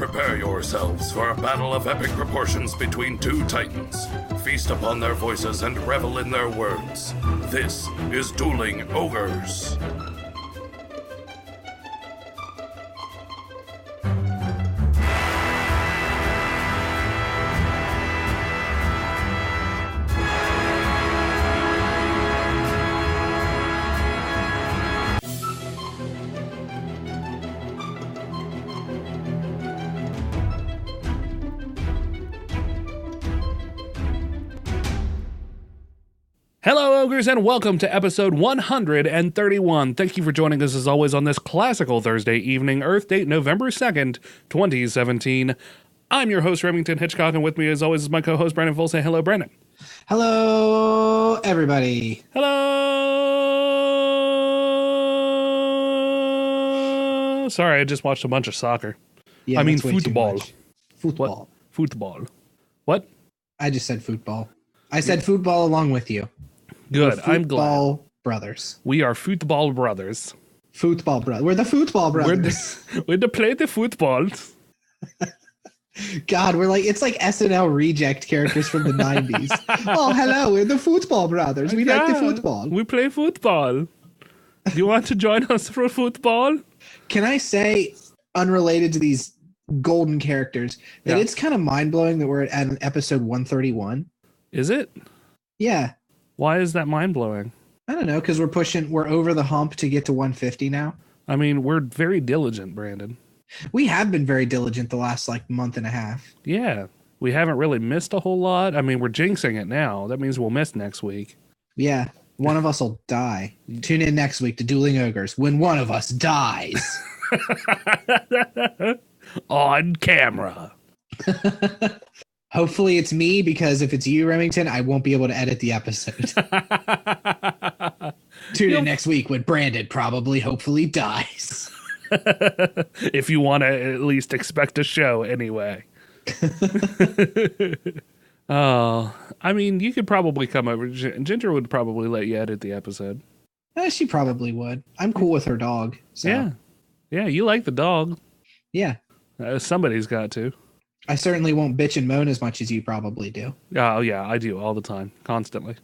Prepare yourselves for a battle of epic proportions between two titans. Feast upon their voices and revel in their words. This is Dueling Ogres. Hello, Ogres, and welcome to episode 131. Thank you for joining us, as always, on this classical Thursday evening, Earth date November 2nd, 2017. I'm your host, Remington Hitchcock, and with me, as always, is my co-host, Brandon Full. Say hello, Brandon. Hello, everybody. Hello! Sorry, I just watched a bunch of soccer. Yeah, I mean that's way too football. much. Football. What? Football. What? I just said football. I said football along with you. Good, I'm glad. Football brothers. We are football brothers. Football brothers. We're the football brothers. We're to play the football. God, it's like SNL reject characters from the 90s. Oh, hello, we're the football brothers. We like the football. We play football. Do you want to join us for football? Can I say, unrelated to these golden characters, that it's kind of mind-blowing that we're at an episode 131? Is it? Yeah. Why is that mind-blowing? I don't know, because we're over the hump to get to 150 now. I mean, we're very diligent, Brandon. We have been very diligent the last, month and a half. Yeah. We haven't really missed a whole lot. I mean, we're jinxing it now. That means we'll miss next week. Yeah. One of us will die. Tune in next week to Dueling Ogres when one of us dies. On camera. Hopefully it's me, because if it's you, Remington, I won't be able to edit the episode. Tune in next week when Brandon hopefully dies. If you want to at least expect a show anyway. Oh, I mean, you could probably come over. Ginger would probably let you edit the episode. She probably would. I'm cool with her dog. So. Yeah. Yeah, you like the dog. Yeah. Somebody's got to. I certainly won't bitch and moan as much as you probably do. Oh, yeah, I do all the time, constantly.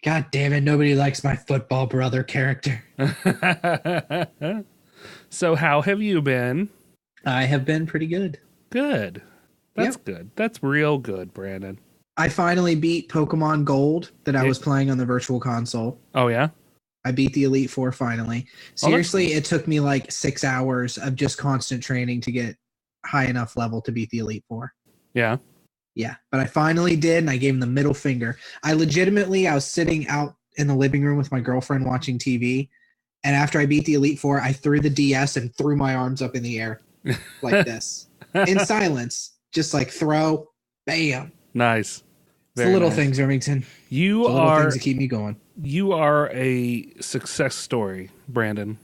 God damn it, nobody likes my football brother character. So how have you been? I have been pretty good. Good. That's good. That's real good, Brandon. I finally beat Pokemon Gold that I was playing on the Virtual Console. Oh, yeah? I beat the Elite Four finally. Seriously, it took me 6 hours of just constant training to get high enough level to beat the Elite Four. Yeah. Yeah, but I finally did, and I gave him the middle finger. I was sitting out in the living room with my girlfriend watching TV, and after I beat the Elite Four, I threw the DS and threw my arms up in the air like this. In silence. Just throw, bam. Nice. It's the little things, Remington. You the little things that keep me going. You are a success story, Brandon.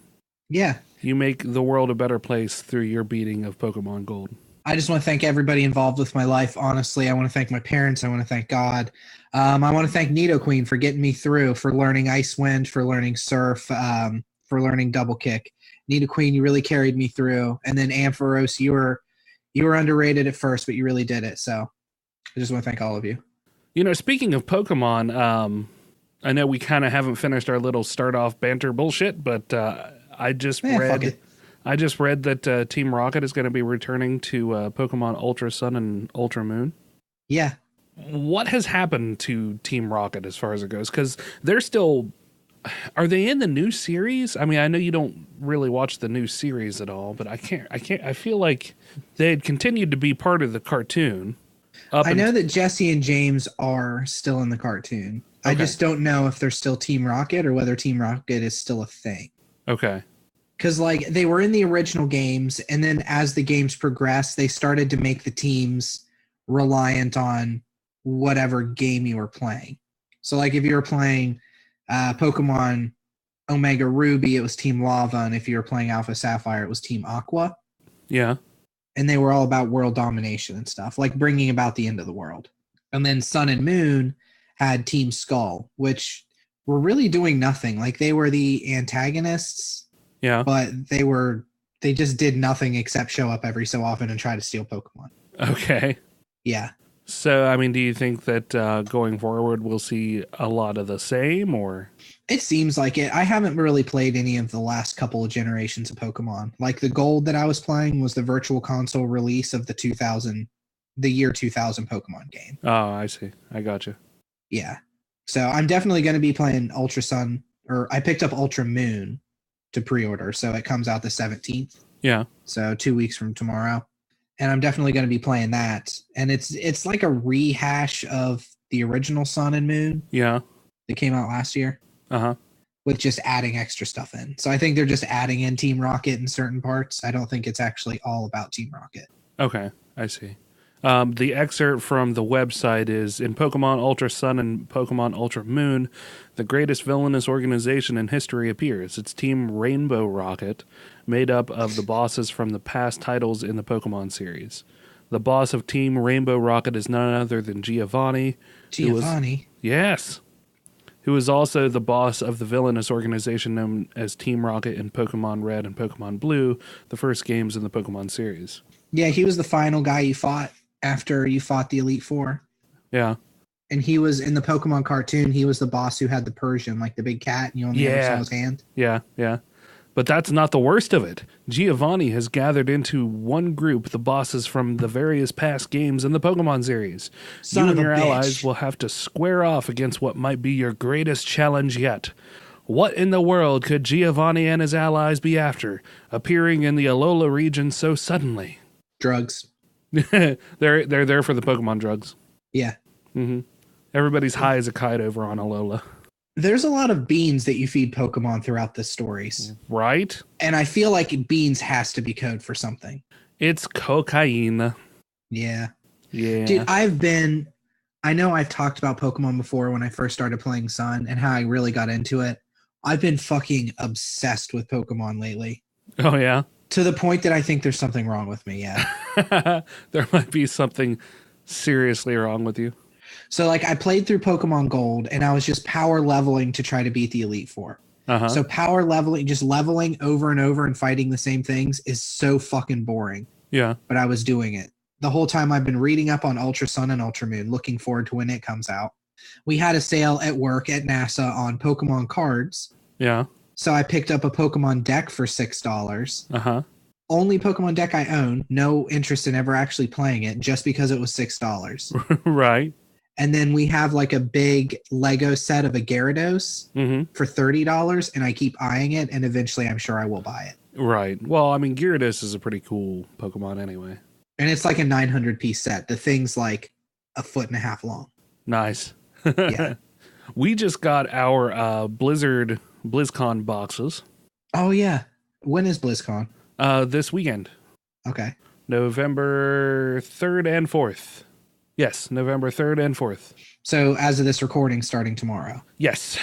Yeah. You make the world a better place through your beating of Pokemon Gold. I just want to thank everybody involved with my life. Honestly, I want to thank my parents. I want to thank God. I want to thank Nidoqueen for getting me through, for learning Ice Wind, for learning Surf, for learning Double Kick. Nidoqueen, you really carried me through. And then Ampharos, you were underrated at first, but you really did it. So I just want to thank all of you. You know, speaking of Pokemon, I know we kind of haven't finished our little start-off banter bullshit, but I just read that Team Rocket is going to be returning to Pokemon Ultra Sun and Ultra Moon. Yeah. What has happened to Team Rocket as far as it goes? Because they're still... Are they in the new series? I mean, I know you don't really watch the new series at all, but I feel like they had continued to be part of the cartoon. I know that Jesse and James are still in the cartoon. Okay. I just don't know if they're still Team Rocket or whether Team Rocket is still a thing. Okay. Because they were in the original games, and then as the games progressed, they started to make the teams reliant on whatever game you were playing. So if you were playing Pokemon Omega Ruby, it was Team Lava, and if you were playing Alpha Sapphire, it was Team Aqua. Yeah. And they were all about world domination and stuff, bringing about the end of the world. And then Sun and Moon had Team Skull, which were really doing nothing. They were the antagonists, yeah, but they were They just did nothing except show up every so often and try to steal Pokemon. Okay. Yeah. So, I mean, do you think that going forward we'll see a lot of the same, or? It seems like it. I haven't really played any of the last couple of generations of Pokemon. Like the Gold that I was playing was the Virtual Console release of the year 2000 Pokemon game. Oh, I see. I gotcha. Yeah. So I'm definitely going to be playing Ultra Sun, or I picked up Ultra Moon to pre-order, so it comes out the 17th. Yeah. So 2 weeks from tomorrow. And I'm definitely going to be playing that. And it's like a rehash of the original Sun and Moon. Yeah. That came out last year. Uh-huh. With just adding extra stuff in. So I think they're just adding in Team Rocket in certain parts. I don't think it's actually all about Team Rocket. Okay, I see. The excerpt from the website is, in Pokemon Ultra Sun and Pokemon Ultra Moon, the greatest villainous organization in history appears. It's Team Rainbow Rocket, made up of the bosses from the past titles in the Pokemon series. The boss of Team Rainbow Rocket is none other than Giovanni. Giovanni? Yes. Who is also the boss of the villainous organization known as Team Rocket in Pokemon Red and Pokemon Blue, the first games in the Pokemon series. Yeah, he was the final guy you fought after you fought the Elite Four. Yeah. And he was in the Pokemon cartoon, he was the boss who had the Persian, like the big cat, and you only ever saw his hand. Yeah, yeah. But that's not the worst of it. Giovanni has gathered into one group the bosses from the various past games in the Pokemon series. Son you of and a your bitch. allies will have to square off against what might be your greatest challenge yet. What in the world could Giovanni and his allies be after, appearing in the Alola region so suddenly? Drugs. They're there for the Pokemon drugs. Yeah. Mm-hmm. Everybody's high as a kite over on Alola. There's a lot of beans that you feed Pokemon throughout the stories. Right? And I feel like beans has to be code for something. It's cocaine. Yeah. Yeah. Dude, I know I've talked about Pokemon before when I first started playing Sun and how I really got into it. I've been fucking obsessed with Pokemon lately. Oh, yeah? To the point that I think there's something wrong with me, yeah. There might be something seriously wrong with you. So, like, I played through Pokemon Gold, and I was just power leveling to try to beat the Elite Four. Uh-huh. So power leveling, just leveling over and over and fighting the same things is so fucking boring. Yeah. But I was doing it. The whole time I've been reading up on Ultra Sun and Ultra Moon, looking forward to when it comes out. We had a sale at work at NASA on Pokemon cards. Yeah. So I picked up a Pokemon deck for $6. Uh-huh. Only Pokemon deck I own, no interest in ever actually playing it, just because it was $6. Right. And then we have like a big Lego set of a Gyarados for $30, and I keep eyeing it, and eventually I'm sure I will buy it. Right. Well, I mean, Gyarados is a pretty cool Pokemon anyway. And it's like a 900-piece set. The thing's like 1.5 feet long. Nice. Yeah. We just got our BlizzCon boxes. Oh, yeah. When is BlizzCon? This weekend. Okay. November 3rd and 4th. Yes, November 3rd and 4th. So as of this recording, starting tomorrow. Yes.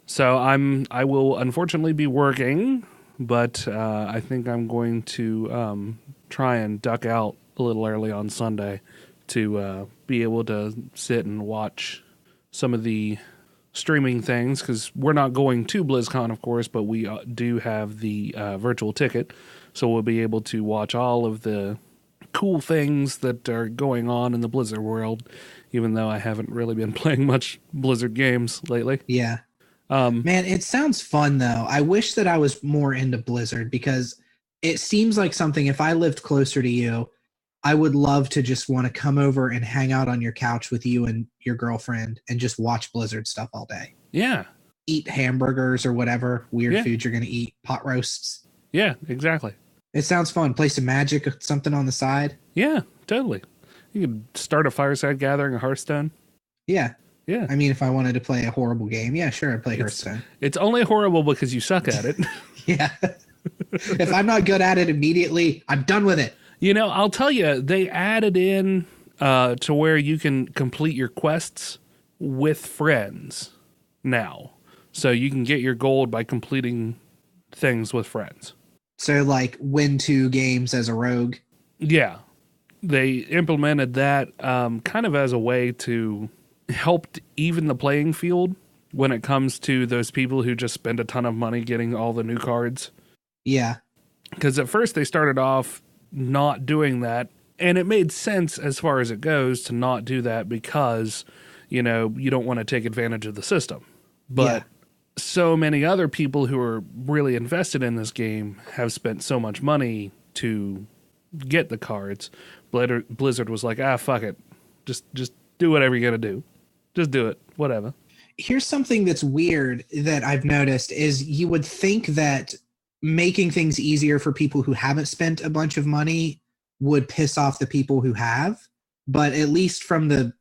So I will unfortunately be working, but I think I'm going to try and duck out a little early on Sunday to be able to sit and watch some of the streaming things, because we're not going to BlizzCon, of course, but we do have the virtual ticket, so we'll be able to watch all of the cool things that are going on in the Blizzard world, even though I haven't really been playing much Blizzard games lately. Yeah. Man, it sounds fun, though. I wish that I was more into Blizzard, because it seems like something, if I lived closer to you, I would love to just want to come over and hang out on your couch with you and your girlfriend and just watch Blizzard stuff all day. Yeah. Eat hamburgers or whatever weird food you're going to eat, pot roasts. Yeah, exactly. It sounds fun. Play some Magic or something on the side. Yeah, totally. You could start a fireside gathering, a Hearthstone. Yeah. Yeah. I mean, if I wanted to play a horrible game, yeah, sure, I'd play Hearthstone. It's only horrible because you suck at it. Yeah. If I'm not good at it immediately, I'm done with it. You know, I'll tell you, they added in to where you can complete your quests with friends now. So you can get your gold by completing things with friends. So, like, win 2 games as a rogue. Yeah. They implemented that kind of as a way to help even the playing field when it comes to those people who just spend a ton of money getting all the new cards. Yeah. Because at first they started off not doing that, and it made sense as far as it goes to not do that because, you don't want to take advantage of the system. But so many other people who are really invested in this game have spent so much money to get the cards. Blizzard was like, fuck it. Just do whatever you're going to do. Just do it. Whatever. Here's something that's weird that I've noticed is you would think that making things easier for people who haven't spent a bunch of money would piss off the people who have. But at least from the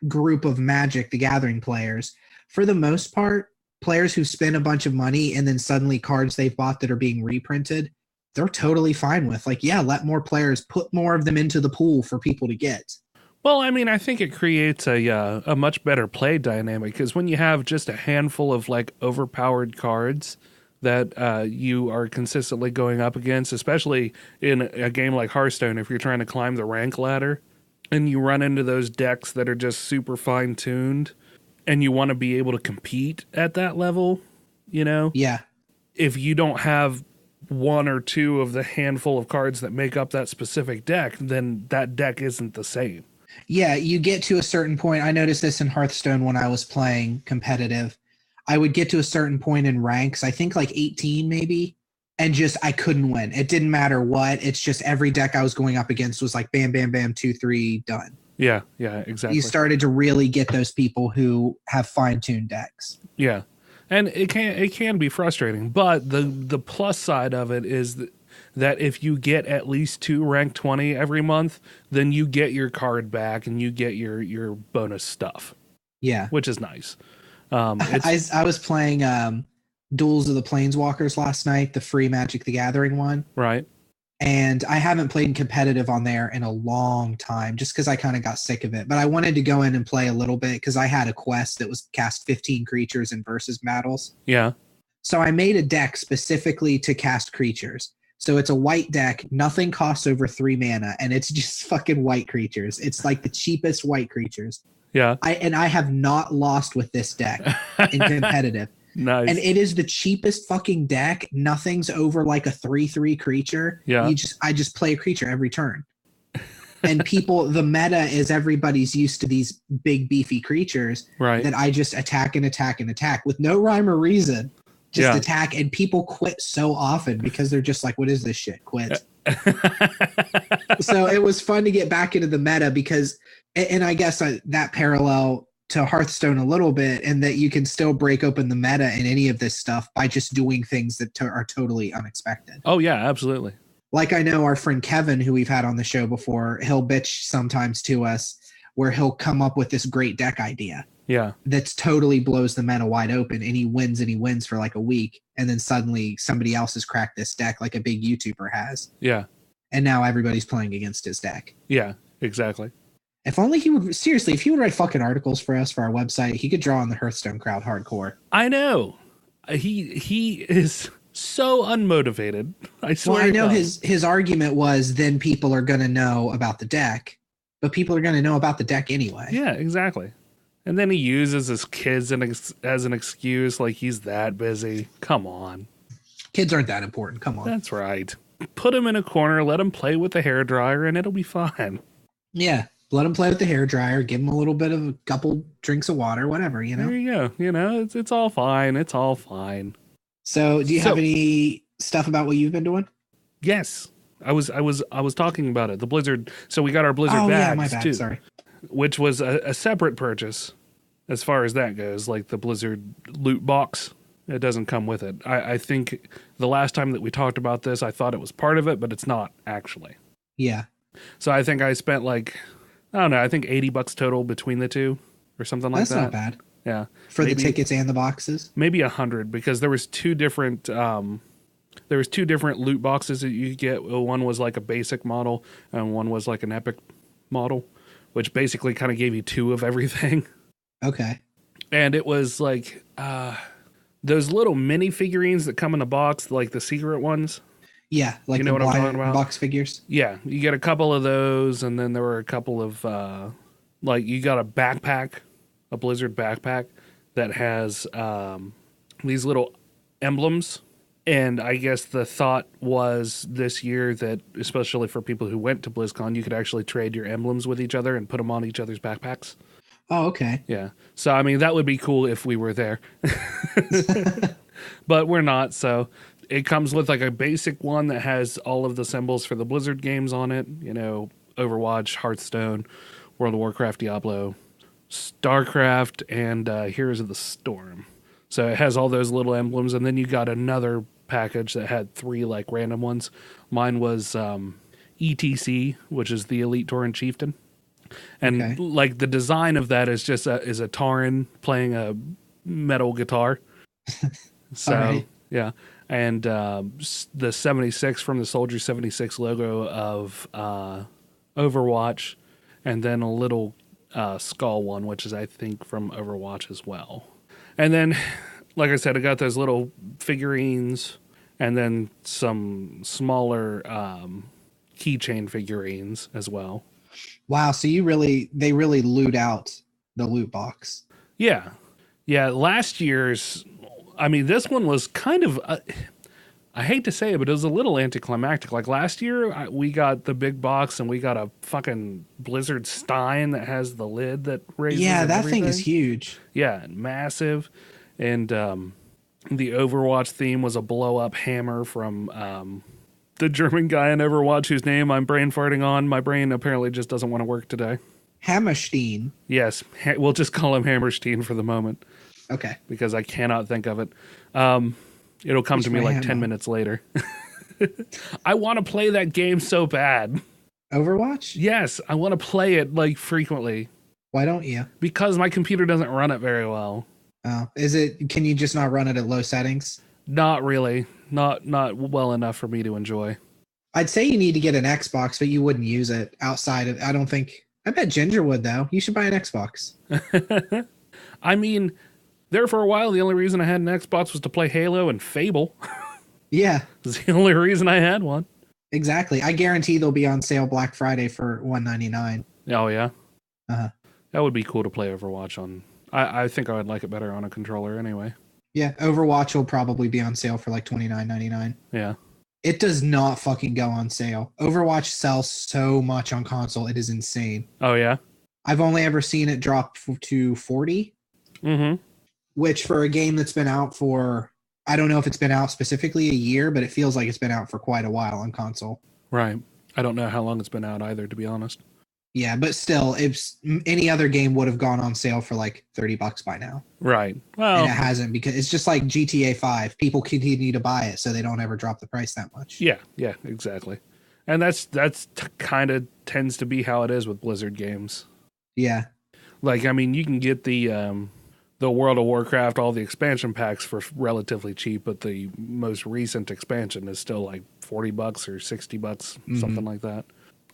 group of Magic the Gathering players, for the most part, players who spend a bunch of money and then suddenly cards they've bought that are being reprinted, they're totally fine with. Like, yeah, let more players put more of them into the pool for people to get. Well, I mean, I think it creates a much better play dynamic because when you have just a handful of like overpowered cards that you are consistently going up against, especially in a game like Hearthstone, if you're trying to climb the rank ladder and you run into those decks that are just super fine tuned and you want to be able to compete at that level, Yeah. If you don't have one or two of the handful of cards that make up that specific deck, then that deck isn't the same. Yeah, you get to a certain point. I noticed this in Hearthstone when I was playing competitive. I would get to a certain point in ranks, I think like 18 maybe, and just I couldn't win. It didn't matter what. It's just every deck I was going up against was like bam, bam, bam, 2, 3, done. Yeah, exactly. You started to really get those people who have fine-tuned decks. Yeah, and it can be frustrating, but the plus side of it is that if you get at least 2 rank 20 every month, then you get your card back and you get your bonus stuff. Yeah. Which is nice. I was playing Duels of the Planeswalkers last night, the free Magic the Gathering one. Right. And I haven't played competitive on there in a long time just because I kind of got sick of it. But I wanted to go in and play a little bit because I had a quest that was cast 15 creatures in versus battles. Yeah. So I made a deck specifically to cast creatures. So it's a white deck, nothing costs over 3 mana, and it's just fucking white creatures. It's like the cheapest white creatures. Yeah. I have not lost with this deck in competitive. Nice. And it is the cheapest fucking deck. Nothing's over like a 3/3 creature. Yeah. I just play a creature every turn. And the meta is everybody's used to these big beefy creatures that I just attack and attack and attack with no rhyme or reason. Just attack, and people quit so often because they're just like, what is this shit? Quit. So it was fun to get back into the meta because, and I guess that parallel to Hearthstone a little bit, and that you can still break open the meta in any of this stuff by just doing things that are totally unexpected. Oh yeah, absolutely. Like I know our friend Kevin, who we've had on the show before, he'll bitch sometimes to us where he'll come up with this great deck idea. Yeah. That's totally blows the meta wide open, and he wins for like a week, and then suddenly somebody else has cracked this deck like a big YouTuber has. Yeah. And now everybody's playing against his deck. Yeah, exactly. If only he would, seriously, if he would write fucking articles for us for our website, he could draw on the Hearthstone crowd hardcore. I know. He is so unmotivated. I swear. Well, I know his argument was then people are going to know about the deck, but people are going to know about the deck anyway. Yeah, exactly. And then he uses his kids as an excuse, like he's that busy. Come on. Kids aren't that important. Come on. That's right. Put him in a corner, let him play with the hairdryer, and it'll be fine. Yeah. Let him play with the hairdryer. Give him a little bit of a couple drinks of water, whatever, There you go. It's all fine. It's all fine. So do you have any stuff about what you've been doing? Yes. I was talking about it. The Blizzard. So we got our Blizzard bags yeah, my bad. too. Sorry. Which was a separate purchase as far as that goes, like the Blizzard loot box. It doesn't come with it. I think the last time that we talked about this, I thought it was part of it, but it's not actually. Yeah. So I think I spent like, I don't know, I think $80 total between the two or something like that. That's not bad. Yeah. For the tickets and the boxes? Maybe 100 because there was two different loot boxes that you could get. One was like a basic model and one was like an epic model, which basically kind of gave you 2 of everything. Okay. And it was like those little mini figurines that come in a box, like the secret ones. Yeah, like you know what I'm talking about? Box figures. Yeah, you get a couple of those, and then there were a couple of like you got a backpack, a Blizzard backpack that has these little emblems And I guess the thought was this year that, especially for people who went to BlizzCon, you could actually trade your emblems with each other and put them on each other's backpacks. Oh, okay. Yeah. So, I mean, that would be cool if we were there. But we're not, so it comes with like a basic one that has all of the symbols for the Blizzard games on it. You know, Overwatch, Hearthstone, World of Warcraft, Diablo, StarCraft, and Heroes of the Storm. So it has all those little emblems, and then you got another package that had 3 like random ones. Mine was ETC, which is the Elite Tauren Chieftain. And like the design of that is just is a Tauren playing a metal guitar. So yeah, and the 76 from the Soldier 76 logo of Overwatch, and then a little skull one, which is I think from Overwatch as well. And then, like I said, I got those little figurines, and then some smaller keychain figurines as well. Wow, so they really loot out the loot box. Yeah. Last year's, I mean, this one was kind of, I hate to say it, but it was a little anticlimactic. Like last year, we got the big box and we got a fucking Blizzard Stein that has the lid that raises. Yeah, that everything. thing is huge. Yeah, massive. And the Overwatch theme was a blow up hammer from the German guy in Overwatch whose name I'm brain farting on. My brain apparently just doesn't want to work today. Hammerstein. Yes, we'll just call him Hammerstein for the moment. Okay. Because I cannot think of it. It'll come to me like 10 minutes later. I want to play that game so bad. Overwatch? Yes, I want to play it like frequently. Why don't you? Because my computer doesn't run it very well. Oh, can you just not run it at low settings? Not really. Not well enough for me to enjoy. I'd say you need to get an Xbox, but you wouldn't use it outside of, I bet Ginger would though. You should buy an Xbox. I mean, there for a while, the only reason I had an Xbox was to play Halo and Fable. Yeah. That's the only reason I had one. Exactly. I guarantee they'll be on sale Black Friday for $199. Oh, yeah? Uh-huh. That would be cool to play Overwatch on. I think I would like it better on a controller anyway. Yeah, Overwatch will probably be on sale for like $29.99. Yeah. It does not fucking go on sale. Overwatch sells so much on console. It is insane. Oh, yeah? I've only ever seen it drop to $40. Mm-hmm. Which for a game that's been out for, I don't know if it's been out specifically a year, but it feels like it's been out for quite a while on console. Right. I don't know how long it's been out either, to be honest. Yeah, but still, if any other game would have gone on sale for like $30 by now. Right. Well, and it hasn't, because it's just like GTA 5. People continue to buy it, so they don't ever drop the price that much. Yeah, exactly. And that's kind of tends to be how it is with Blizzard games. Yeah. Like, I mean, you can get the World of Warcraft, all the expansion packs for relatively cheap, but the most recent expansion is still like $40 or $60, something like that.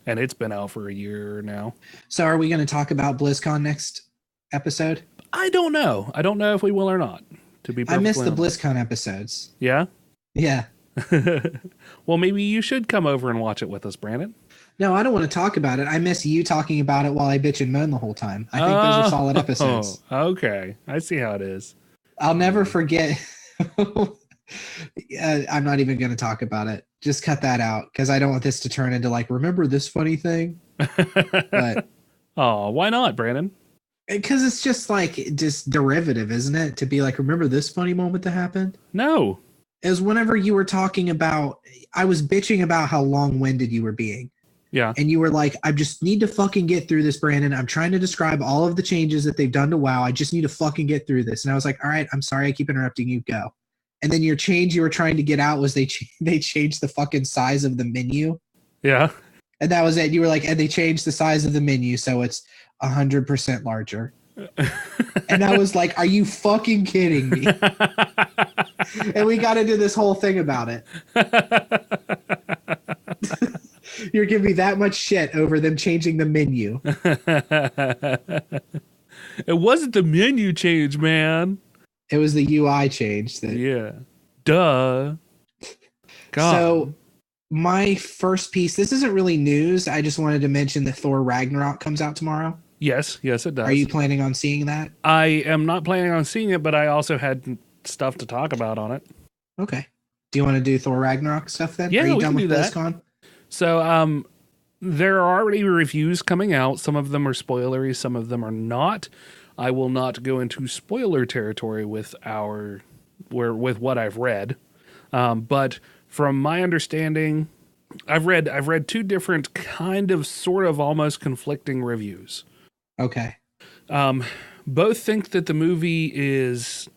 And it's been out for a year now. So are we going to talk about BlizzCon next episode? I don't know. I don't know if we will or not. To be perfectly honest. I missed the BlizzCon episodes. Yeah? Yeah. Well, maybe you should come over and watch it with us, Brandon. No, I don't want to talk about it. I miss you talking about it while I bitch and moan the whole time. I think those are solid episodes. Okay. I see how it is. I'll never forget. I'm not even going to talk about it. Just cut that out, because I don't want this to turn into like, remember this funny thing? But oh, why not, Brandon? Because it's just derivative, isn't it? To be like, remember this funny moment that happened? No. It was whenever you were talking about, I was bitching about how long-winded you were being. Yeah. And you were like, I just need to fucking get through this, Brandon. I'm trying to describe all of the changes that they've done to WoW. I just need to fucking get through this. And I was like, all right, I'm sorry I keep interrupting you. Go. And then your change you were trying to get out was they changed the fucking size of the menu. Yeah. And that was it. You were like, and they changed the size of the menu, so it's 100% larger. And I was like, are you fucking kidding me? And we got into this whole thing about it. You're giving me that much shit over them changing the menu. It wasn't the menu change, man. It was the UI change. Yeah. Duh. God. So my first piece, this isn't really news. I just wanted to mention that Thor Ragnarok comes out tomorrow. Yes, it does. Are you planning on seeing that? I am not planning on seeing it, but I also had stuff to talk about on it. Okay. Do you want to do Thor Ragnarok stuff then? Yeah, Are you we done can with do that. BlizzCon? So, there are already reviews coming out. Some of them are spoilery, some of them are not. I will not go into spoiler territory with what I've read. But from my understanding, I've read two different kind of sort of almost conflicting reviews. Okay. Both think that the movie is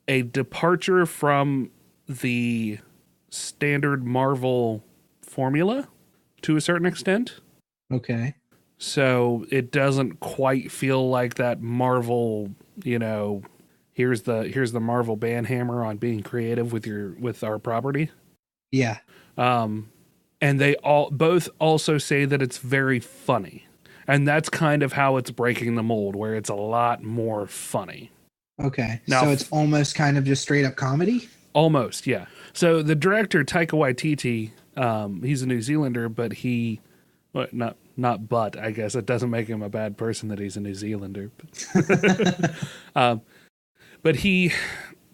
a departure from the standard Marvel formula to a certain extent. Okay. So it doesn't quite feel like that Marvel, here's the Marvel banhammer on being creative with our property. Yeah. And they both also say that it's very funny. And that's kind of how it's breaking the mold, where it's a lot more funny. Okay. Now, so it's almost kind of just straight up comedy? Almost, yeah. So the director, Taika Waititi, he's a New Zealander, but I guess it doesn't make him a bad person that he's a New Zealander. But he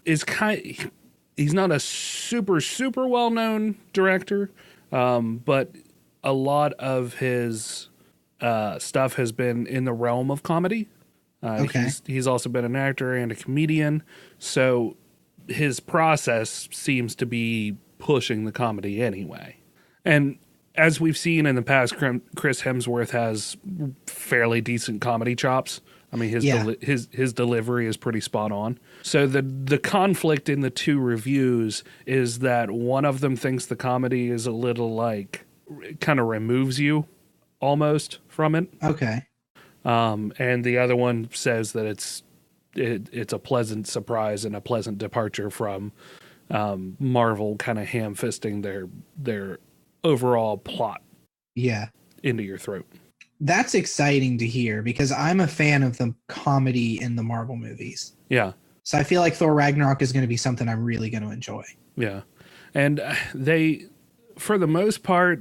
is he's not a super, super well-known director, but a lot of his stuff has been in the realm of comedy. Okay. He's also been an actor and a comedian, so his process seems to be pushing the comedy anyway. And as we've seen in the past, Chris Hemsworth has fairly decent comedy chops. I mean, his delivery is pretty spot on. So the conflict in the two reviews is that one of them thinks the comedy is a little like kind of removes you almost from it. Okay. And the other one says that it's a pleasant surprise and a pleasant departure from Marvel kind of ham-fisting their overall plot into your throat. That's exciting to hear because I'm a fan of the comedy in the Marvel movies. Yeah. So I feel like Thor Ragnarok is going to be something I'm really going to enjoy. Yeah. And they, for the most part,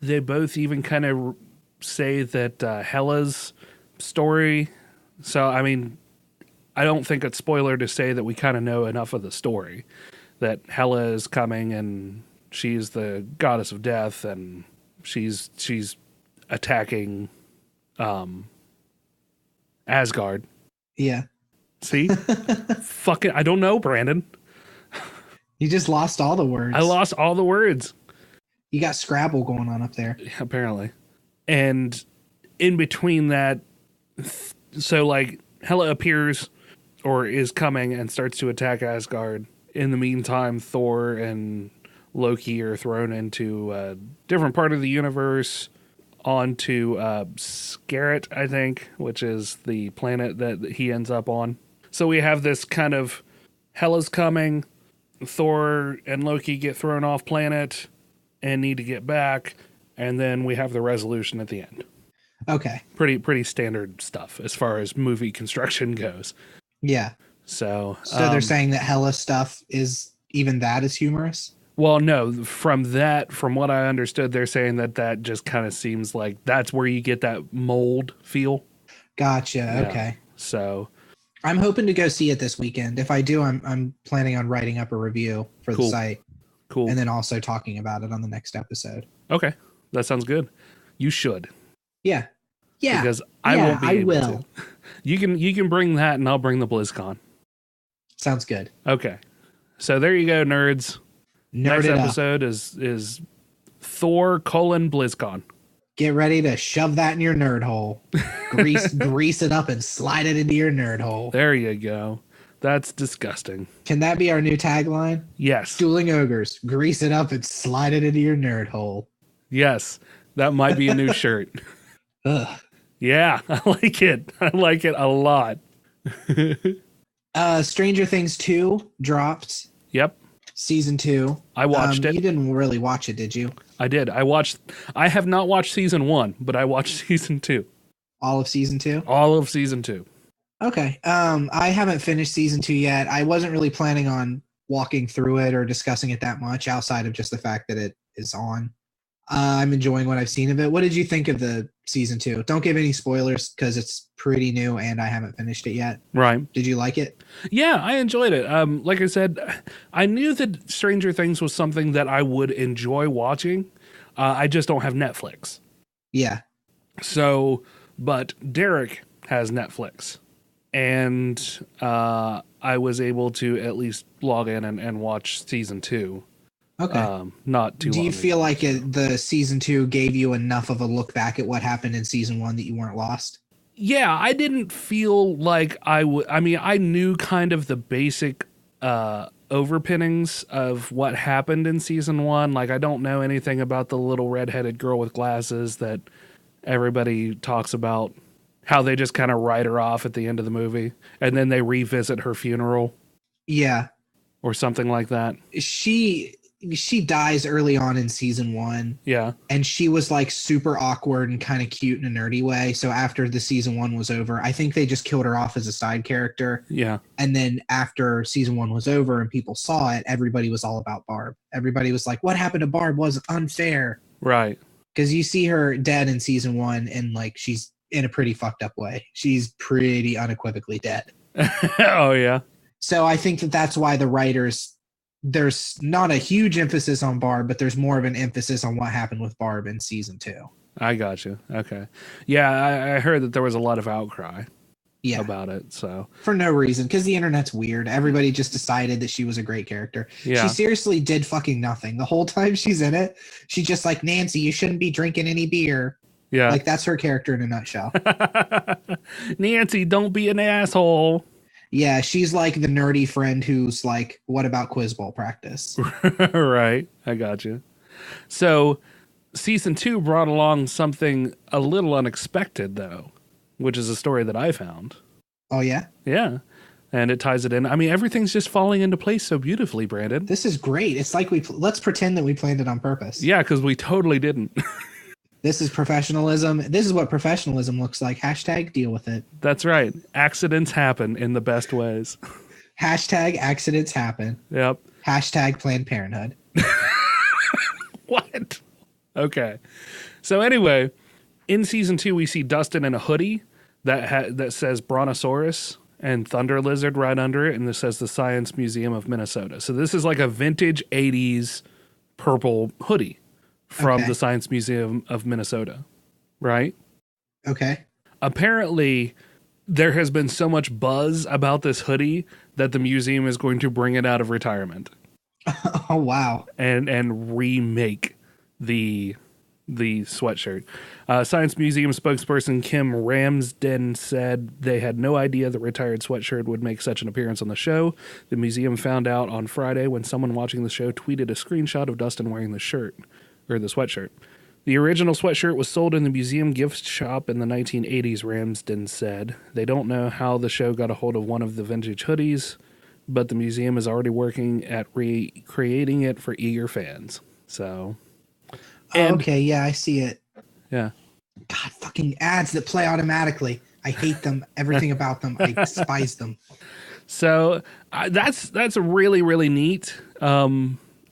they both even kind of say that Hela's story. So, I mean, I don't think it's spoiler to say that we kind of know enough of the story. That Hela is coming and she's the goddess of death and she's attacking Asgard. Yeah. See? Fucking, I don't know, Brandon. You just lost all the words. I lost all the words. You got Scrabble going on up there. Apparently. And in between that, so like Hela appears or is coming and starts to attack Asgard. In the meantime, Thor and Loki are thrown into a different part of the universe, onto Scarret, I think, which is the planet that he ends up on. So we have this kind of Hela's coming, Thor and Loki get thrown off planet and need to get back, and then we have the resolution at the end. Okay. Pretty standard stuff as far as movie construction goes. Yeah. So they're saying that Hela stuff is even that is humorous? Well, no, from what I understood, they're saying that just kind of seems like that's where you get that mold feel. Gotcha. Yeah. Okay. So I'm hoping to go see it this weekend. If I do, I'm planning on writing up a review for the site. Cool. And then also talking about it on the next episode. Okay. That sounds good. You should. Yeah. Yeah. Because I won't be able will. to. You can bring that and I'll bring the BlizzCon. Sounds good. Okay. So there you go, nerds. Nerd Next it episode is Thor : BlizzCon. Get ready to shove that in your nerd hole. Grease it up and slide it into your nerd hole. There you go. That's disgusting. Can that be our new tagline? Yes. Dueling Ogres. Grease it up and slide it into your nerd hole. Yes. That might be a new shirt. Ugh. Yeah, I like it. I like it a lot. Stranger Things 2 dropped. Yep. Season 2. I watched it. You didn't really watch it, did you? I did. I have not watched season 1, but I watched season 2. All of season 2? All of season 2. Okay. I haven't finished season 2 yet. I wasn't really planning on walking through it or discussing it that much outside of just the fact that it is on. I'm enjoying what I've seen of it. What did you think of the season 2? Don't give any spoilers because it's pretty new and I haven't finished it yet. Right. Did you like it? Yeah, I enjoyed it. Like I said, I knew that Stranger Things was something that I would enjoy watching. I just don't have Netflix. Yeah. So, but Derek has Netflix. And I was able to at least log in and watch season 2. Okay. Not too long. Do you feel like the season 2 gave you enough of a look back at what happened in season 1 that you weren't lost? Yeah, I didn't feel like I would. I mean, I knew kind of the basic overpinnings of what happened in season 1. Like, I don't know anything about the little redheaded girl with glasses that everybody talks about, how they just kind of write her off at the end of the movie and then they revisit her funeral. Yeah. Or something like that. She dies early on in season 1. Yeah. And she was like super awkward and kind of cute in a nerdy way. So after the season 1 was over, I think they just killed her off as a side character. Yeah. And then after season 1 was over and people saw it, everybody was all about Barb. Everybody was like, what happened to Barb was unfair. Right. Because you see her dead in season 1 and like she's in a pretty fucked up way. She's pretty unequivocally dead. Oh, yeah. So I think that's why the writers, there's not a huge emphasis on Barb, but there's more of an emphasis on what happened with Barb in season 2. I got you. Okay. Yeah, I heard that there was a lot of outcry about it. So for no reason, because the internet's weird. Everybody just decided that she was a great character. Yeah. She seriously did fucking nothing. The whole time she's in it, she's just like, Nancy, you shouldn't be drinking any beer. Yeah. Like, that's her character in a nutshell. Nancy, don't be an asshole. Yeah, she's like the nerdy friend who's like, what about quiz bowl practice? Right. I got you. So season 2 brought along something a little unexpected, though, which is a story that I found. Oh, yeah? Yeah. And it ties it in. I mean, everything's just falling into place so beautifully, Brandon. This is great. It's like let's pretend that we planned it on purpose. Yeah, because we totally didn't. This is professionalism. This is what professionalism looks like. Hashtag deal with it. That's right. Accidents happen in the best ways. Hashtag accidents happen. Yep. Hashtag Planned Parenthood. What? Okay. So anyway, in season 2, we see Dustin in a hoodie that says Brontosaurus and Thunder Lizard right under it, and this says the Science Museum of Minnesota. So this is like a vintage 80s purple hoodie from the Science Museum of Minnesota, right? Okay. Apparently, there has been so much buzz about this hoodie that the museum is going to bring it out of retirement. Oh, wow. And remake the sweatshirt. Science Museum spokesperson Kim Ramsden said they had no idea the retired sweatshirt would make such an appearance on the show. The museum found out on Friday when someone watching the show tweeted a screenshot of Dustin wearing the shirt. Or the sweatshirt. The original sweatshirt was sold in the museum gift shop in the 1980s, Ramsden said. They don't know how the show got a hold of one of the vintage hoodies, but the museum is already working at recreating it for eager fans. So. Okay, yeah, I see it. Yeah. God, fucking ads that play automatically. I hate them. Everything about them. I despise them. So that's really, really neat.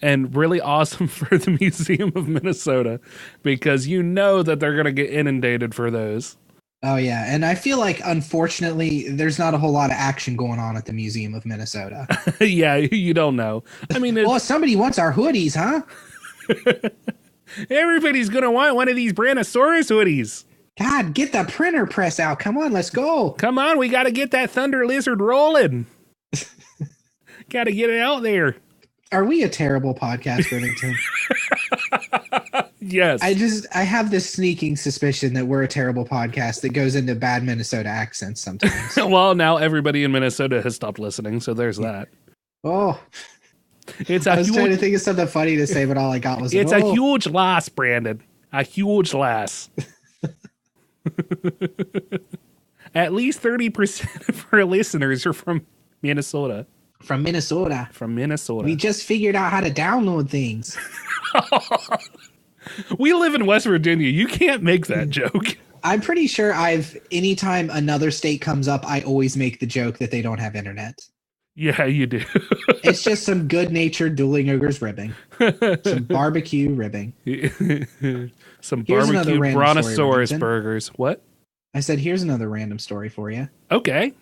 And really awesome for the Museum of Minnesota, because you know that they're going to get inundated for those. Oh, yeah. And I feel like, unfortunately, there's not a whole lot of action going on at the Museum of Minnesota. Yeah, you don't know. I mean, well, somebody wants our hoodies, huh? Everybody's going to want one of these Brontosaurus hoodies. God, get the printer press out. Come on, let's go. Come on, we got to get that Thunder Lizard rolling. Got to get it out there. Are we a terrible podcast, Remington? Yes. I have this sneaking suspicion that we're a terrible podcast that goes into bad Minnesota accents sometimes. Well, now everybody in Minnesota has stopped listening, so there's that. Oh. I was trying to think of something funny to say, but all I got was... It's a huge loss, Brandon. A huge loss. At least 30% of our listeners are from Minnesota. From Minnesota. From Minnesota. We just figured out how to download things. We live in West Virginia. You can't make that joke. I'm pretty sure anytime another state comes up, I always make the joke that they don't have internet. Yeah, you do. It's just some good-natured Dueling Ogres ribbing. Some barbecue ribbing. Some Here's another barbecue random brontosaurus story, Remington. burgers. What? I said, here's another random story for you. Okay.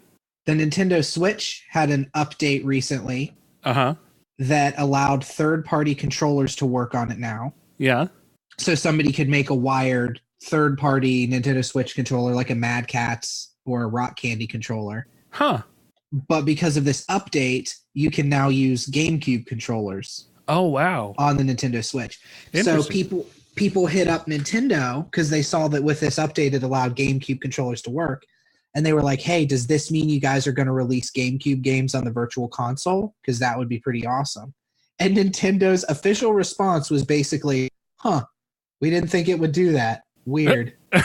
The Nintendo Switch had an update recently Uh-huh. that allowed third-party controllers to work on it now. Yeah. So somebody could make a wired third-party Nintendo Switch controller like a Mad Catz or a Rock Candy controller. Huh. But because of this update, you can now use GameCube controllers Oh, wow. on the Nintendo Switch. So Interesting. people hit up Nintendo because they saw that with this update, it allowed GameCube controllers to work. And they were like, hey, does this mean you guys are going to release GameCube games on the Virtual Console? Because that would be pretty awesome. And Nintendo's official response was basically, we didn't think it would do that. Weird. Huh.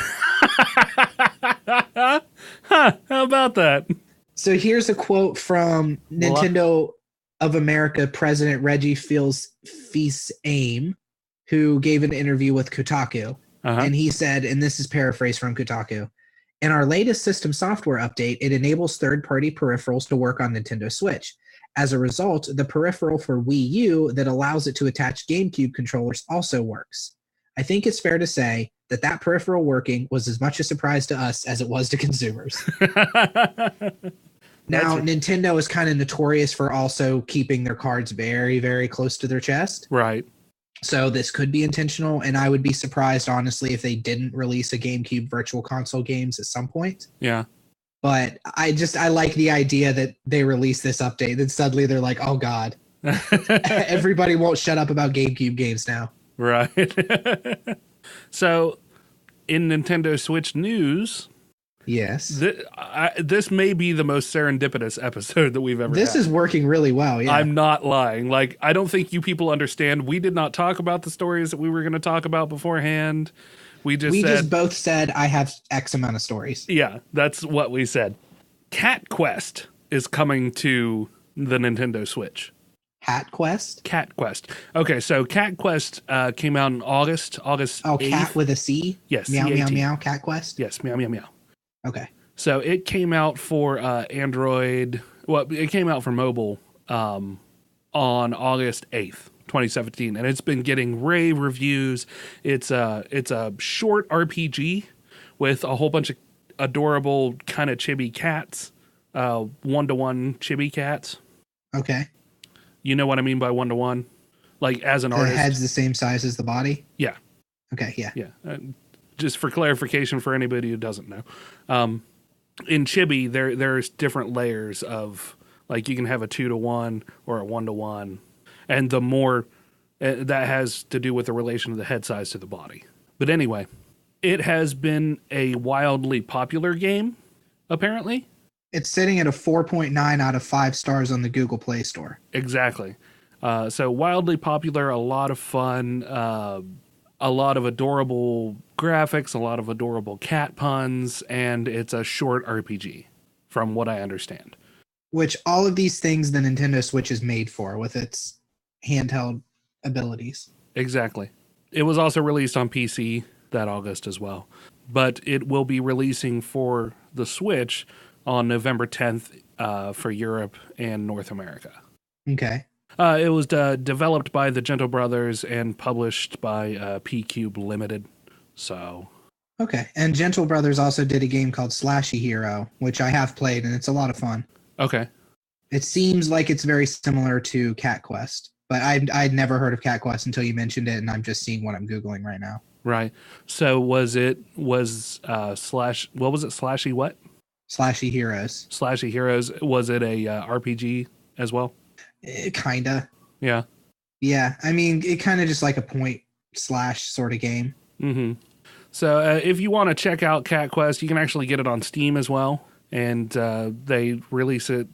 How about that? So here's a quote from Nintendo of America President Reggie Fils-Aime, who gave an interview with Kotaku. Uh-huh. And he said, and this is paraphrased from Kotaku, in our latest system software update, it enables third-party peripherals to work on Nintendo Switch. As a result, the peripheral for Wii U that allows it to attach GameCube controllers also works. I think it's fair to say that that peripheral working was as much a surprise to us as it was to consumers. Now, Nintendo is kind of notorious for also keeping their cards very, very close to their chest. Right. So this could be intentional, and I would be surprised, honestly, if they didn't release a GameCube Virtual Console games at some point. Yeah. But I like the idea that they release this update, then suddenly they're like, oh, God. Everybody won't shut up about GameCube games now. Right. So, in Nintendo Switch news... Yes. This may be the most serendipitous episode that we've ever had. This is working really well, yeah. I'm not lying. Like, I don't think you people understand. We did not talk about the stories that we were going to talk about beforehand. We just both said, I have X amount of stories. Yeah, that's what we said. Cat Quest is coming to the Nintendo Switch. Hat Quest? Cat Quest. Okay, so Cat Quest came out in August 8th. Oh, cat with a C? Yes, Meow, C-A-T. meow, meow, Cat Quest? Yes, meow, meow, meow. Okay. So it came out for Android. Well, it came out for mobile on August 8th, 2017, and it's been getting rave reviews. It's a short RPG with a whole bunch of adorable kind of chibi cats, one-to-one chibi cats. Okay. You know what I mean by one-to-one? Like as an The artist. head's the same size as the body? Yeah. Okay, yeah. Yeah. Just for clarification for anybody who doesn't know. In chibi, there's different layers of, like, you can have a 2-to-1 or a 1-to-1. And the more, that has to do with the relation of the head size to the body. But anyway, it has been a wildly popular game, apparently. It's sitting at a 4.9 out of 5 stars on the Google Play Store. Exactly. So wildly popular, a lot of fun, a lot of adorable graphics, a lot of adorable cat puns, and it's a short RPG, from what I understand. Which all of these things the Nintendo Switch is made for with its handheld abilities. Exactly. It was also released on PC that August as well. But it will be releasing for the Switch on November 10th for Europe and North America. Okay. It was developed by the Gentle Brothers and published by P-Cube Limited. So, Okay. And Gentle Brothers also did a game called Slashy Hero, which I have played, and it's a lot of fun. okay. It seems like it's very similar to Cat Quest, but I'd never heard of Cat Quest until you mentioned it, and I'm just seeing what I'm Googling right now. Right. So what was it, Slashy what? Slashy Heroes. Slashy Heroes. Was it a RPG as well? Kinda. Yeah. Yeah. I mean, it kind of just like a point slash sort of game. Mm-hmm. So if you want to check out Cat Quest, you can actually get it on Steam as well. And they release it,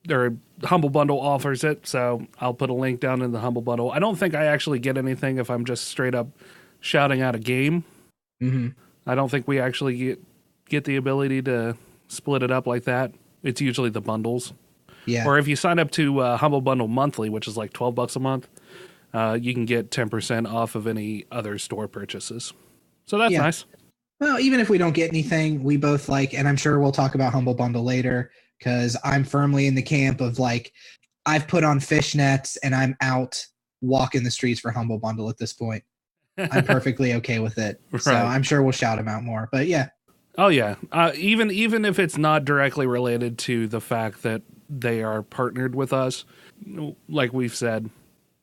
their Humble Bundle offers it. So I'll put a link down in the Humble Bundle. I don't think I actually get anything if I'm just straight up shouting out a game. Mm-hmm. I don't think we actually get the ability to split it up like that. It's usually the bundles. Yeah. Or if you sign up to Humble Bundle monthly, which is like $12 a month, you can get 10% off of any other store purchases. So that's nice. Well, even if we don't get anything, we both like, and I'm sure we'll talk about Humble Bundle later, because I'm firmly in the camp of like, I've put on fishnets and I'm out walking the streets for Humble Bundle at this point. I'm perfectly okay with it. Right. So I'm sure we'll shout him out more. But yeah. Oh, yeah. Even if it's not directly related to the fact that they are partnered with us, like we've said,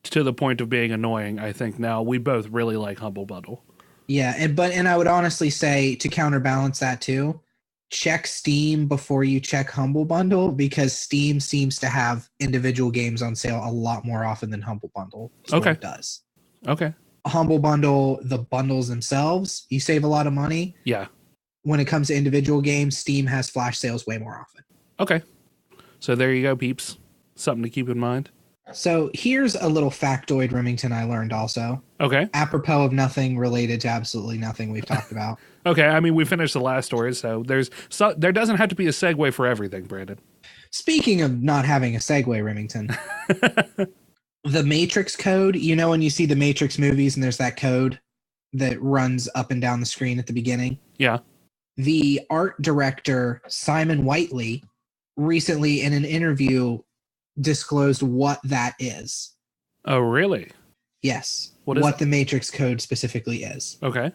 to the point of being annoying, I think now we both really like Humble Bundle. Yeah, and I would honestly say, to counterbalance that too, check Steam before you check Humble Bundle, because Steam seems to have individual games on sale a lot more often than Humble Bundle. Okay. It does. Okay. Humble Bundle, the bundles themselves, you save a lot of money. Yeah. When it comes to individual games, Steam has flash sales way more often. Okay. So there you go, peeps. Something to keep in mind. So here's a little factoid, Remington, I learned also. Okay. Apropos of nothing related to absolutely nothing we've talked about. Okay, I mean, we finished the last story, so there doesn't have to be a segue for everything, Brandon. Speaking of not having a segue, Remington, the Matrix code, you know when you see the Matrix movies and there's that code that runs up and down the screen at the beginning? Yeah. The art director, Simon Whiteley, recently in an interview disclosed what that is. Oh, really? Yes. What the Matrix code specifically is. Okay.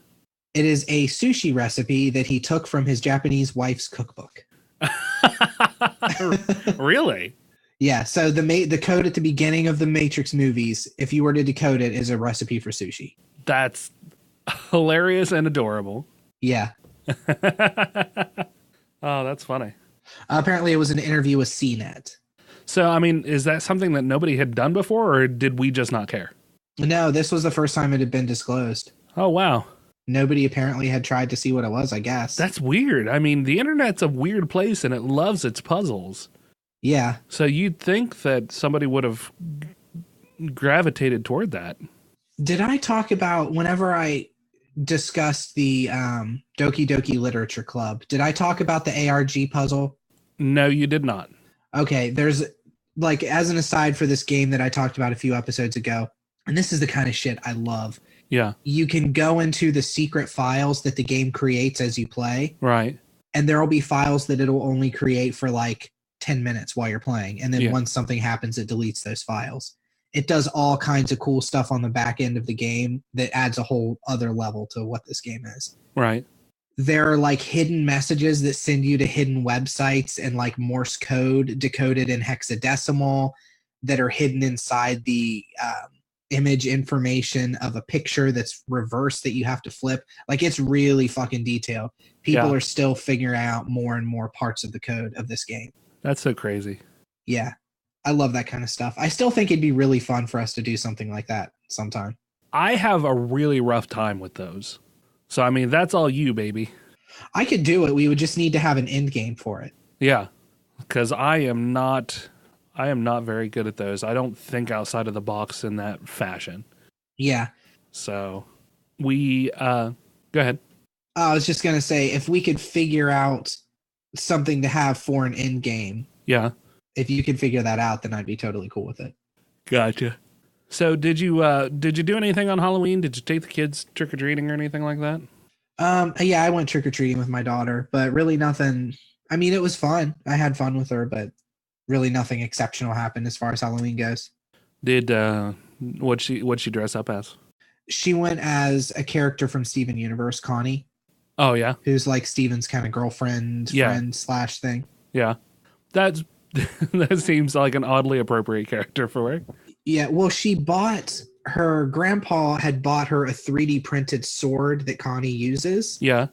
It is a sushi recipe that he took from his Japanese wife's cookbook. Really? Yeah, so the code at the beginning of the Matrix movies, if you were to decode it, is a recipe for sushi. That's hilarious and adorable. Yeah. Oh, that's funny. Apparently it was an interview with CNET. So, I mean, is that something that nobody had done before, or did we just not care? No, this was the first time it had been disclosed. Oh, wow. Nobody apparently had tried to see what it was, I guess. That's weird. I mean, the internet's a weird place, and it loves its puzzles. Yeah. So you'd think that somebody would have gravitated toward that. Did I talk about, whenever I discussed the Doki Doki Literature Club, did I talk about the ARG puzzle? No, you did not. Okay, there's, like, as an aside for this game that I talked about a few episodes ago, and this is the kind of shit I love. Yeah. You can go into the secret files that the game creates as you play. Right. And there will be files that it'll only create for like 10 minutes while you're playing. And then once something happens, it deletes those files. It does all kinds of cool stuff on the back end of the game that adds a whole other level to what this game is. Right. There are like hidden messages that send you to hidden websites and like Morse code decoded in hexadecimal that are hidden inside the image information of a picture that's reversed that you have to flip. Like, it's really fucking detailed. People are still figuring out more and more parts of the code of this game. That's so crazy. Yeah. I love that kind of stuff. I still think it'd be really fun for us to do something like that sometime. I have a really rough time with those. So, I mean, that's all you, baby. I could do it. We would just need to have an end game for it. Yeah. Because I am not very good at those. I don't think outside of the box in that fashion. Yeah. So we go ahead. I was just gonna say, if we could figure out something to have for an end game. Yeah. If you could figure that out, then I'd be totally cool with it. Gotcha. So did you do anything on Halloween? Did you take the kids trick-or-treating or anything like that? Yeah, I went trick-or-treating with my daughter, but really nothing. I mean, it was fun. I had fun with her, but really nothing exceptional happened as far as Halloween goes. Did what'd she dress up as? She went as a character from Steven Universe, Connie. Oh yeah. Who's like Steven's kind of girlfriend, friend / thing. Yeah. That seems like an oddly appropriate character for her. Yeah, well, her grandpa had bought her a 3D printed sword that Connie uses. Yeah.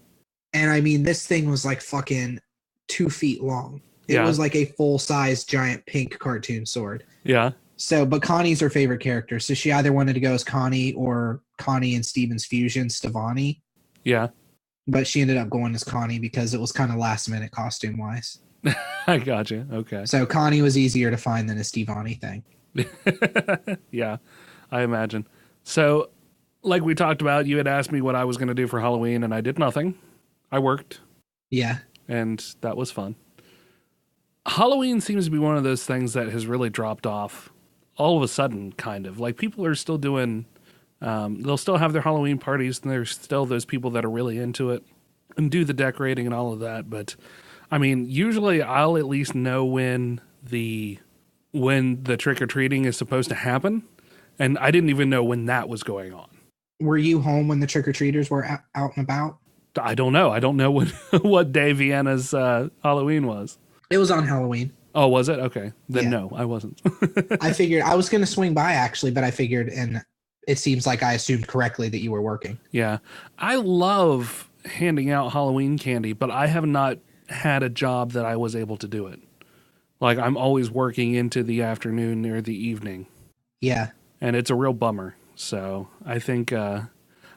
And I mean, this thing was like fucking 2 feet long. It was like a full-size giant pink cartoon sword. Yeah. So, but Connie's her favorite character. So she either wanted to go as Connie or Connie and Steven's fusion, Stevani. Yeah. But she ended up going as Connie because it was kind of last minute costume wise. I gotcha. Okay. So Connie was easier to find than a Stevani thing. Yeah, I imagine. So, like we talked about, you had asked me what I was going to do for Halloween, and I did nothing. I worked. Yeah. And that was fun. Halloween seems to be one of those things that has really dropped off all of a sudden, kind of. Like, people are still doing, they'll still have their Halloween parties, and there's still those people that are really into it and do the decorating and all of that, but I mean, usually I'll at least know when the trick-or-treating is supposed to happen, and I didn't even know when that was going on. Were you home when the trick-or-treaters were out and about? I don't know. I don't know what day Vienna's Halloween was. It was on Halloween. Oh, was it? Okay. Then Yeah. No, I wasn't. I figured I was going to swing by, actually, but I figured, and it seems like I assumed correctly that you were working. Yeah. I love handing out Halloween candy, but I have not had a job that I was able to do it. Like, I'm always working into the afternoon or the evening. Yeah. And it's a real bummer. So I think now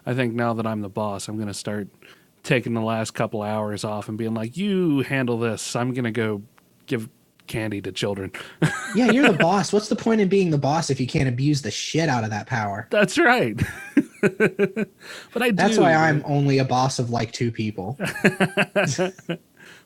that I'm the boss, I'm going to start taking the last couple hours off and being like, you handle this. I'm going to go give candy to children. Yeah, you're the boss. What's the point in being the boss if you can't abuse the shit out of that power? That's right. But I do. That's why I'm only a boss of like 2 people.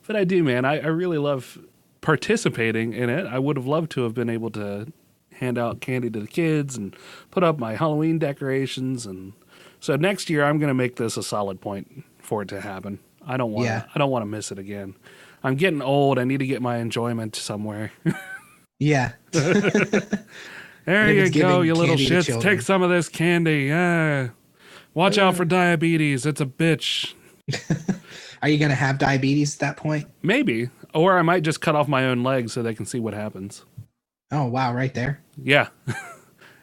But I do, man. I really love participating in it. I would have loved to have been able to hand out candy to the kids and put up my Halloween decorations. And so next year I'm going to make this a solid point for it to happen. I don't want to miss it again. I'm getting old. I need to get my enjoyment somewhere. Yeah. There you go, you little shits. Take some of this candy. Watch out for diabetes. It's a bitch. Are you going to have diabetes at that point? Maybe. Or I might just cut off my own legs so they can see what happens. Oh, wow, right there. Yeah.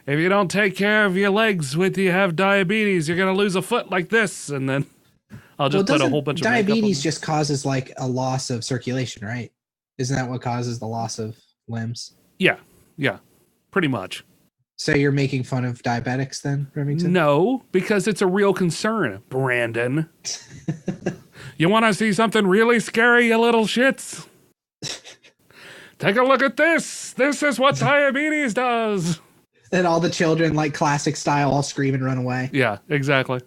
If you don't take care of your legs when you have diabetes, you're going to lose a foot like this. And then I'll just put a whole bunch of makeup on. Diabetes just causes like a loss of circulation, right? Isn't that what causes the loss of limbs? Yeah. Pretty much. So you're making fun of diabetics then, Remington? No, because it's a real concern, Brandon. You want to see something really scary, you little shits? Take a look at this. This is what diabetes does. And all the children, like classic style, all scream and run away. Yeah, exactly.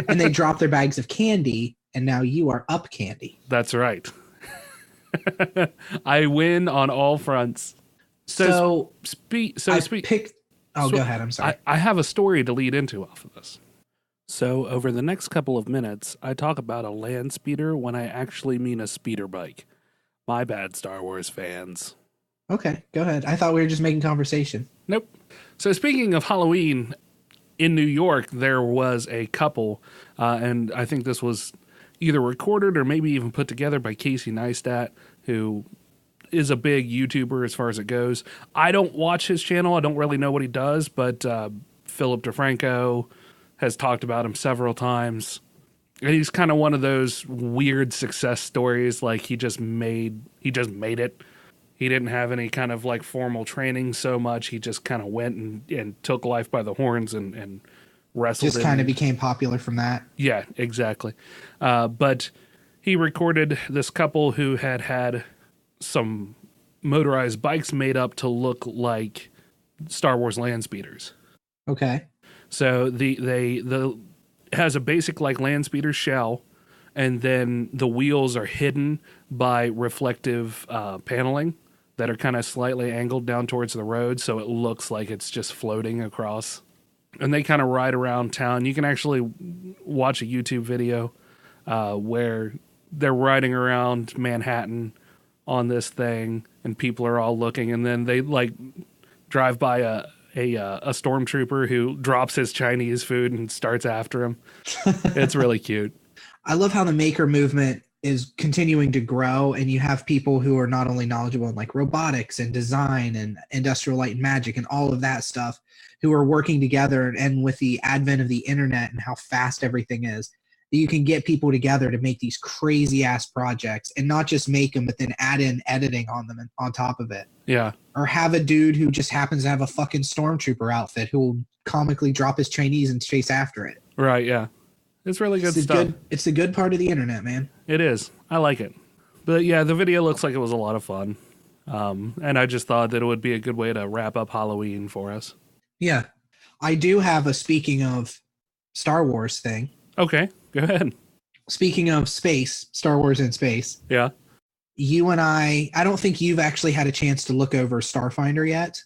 And they drop their bags of candy, and now you are up candy. That's right. I win on all fronts. Go ahead. I'm sorry. I have a story to lead into off of this. So over the next couple of minutes, I talk about a land speeder when I actually mean a speeder bike. My bad, Star Wars fans. Okay, go ahead. I thought we were just making conversation. Nope. So speaking of Halloween, in New York, there was a couple, and I think this was either recorded or maybe even put together by Casey Neistat, who is a big YouTuber as far as it goes. I don't watch his channel. I don't really know what he does, but Philip DeFranco has talked about him several times. And he's kind of one of those weird success stories. Like he just made it. He didn't have any kind of like formal training so much. He just kind of went and took life by the horns and wrestled. Just kind of became popular from that. Yeah, exactly. But he recorded this couple who had some motorized bikes made up to look like Star Wars land speeders. Okay. So the has a basic like land speeder shell, and then the wheels are hidden by reflective paneling that are kind of slightly angled down towards the road, so it looks like it's just floating across. And they kind of ride around town. You can actually watch a YouTube video where they're riding around Manhattan on this thing, and people are all looking, and then they like drive by a stormtrooper who drops his Chinese food and starts after him. It's really cute. I love how the maker movement is continuing to grow, and you have people who are not only knowledgeable in like robotics and design and industrial light and magic and all of that stuff, who are working together. And with the advent of the internet and how fast everything is, you can get people together to make these crazy ass projects, and not just make them, but then add in editing on them and on top of it. Yeah. Or have a dude who just happens to have a fucking stormtrooper outfit who will comically drop his Chinese and chase after it. Right. Yeah. It's really good stuff. It's the good part of the internet, man. It is. I like it. But yeah, the video looks like it was a lot of fun. And I just thought that it would be a good way to wrap up Halloween for us. Yeah. I do have a speaking of Star Wars thing. Okay. Go ahead. Speaking of space, Star Wars in space. Yeah. You and I don't think you've actually had a chance to look over Starfinder yet.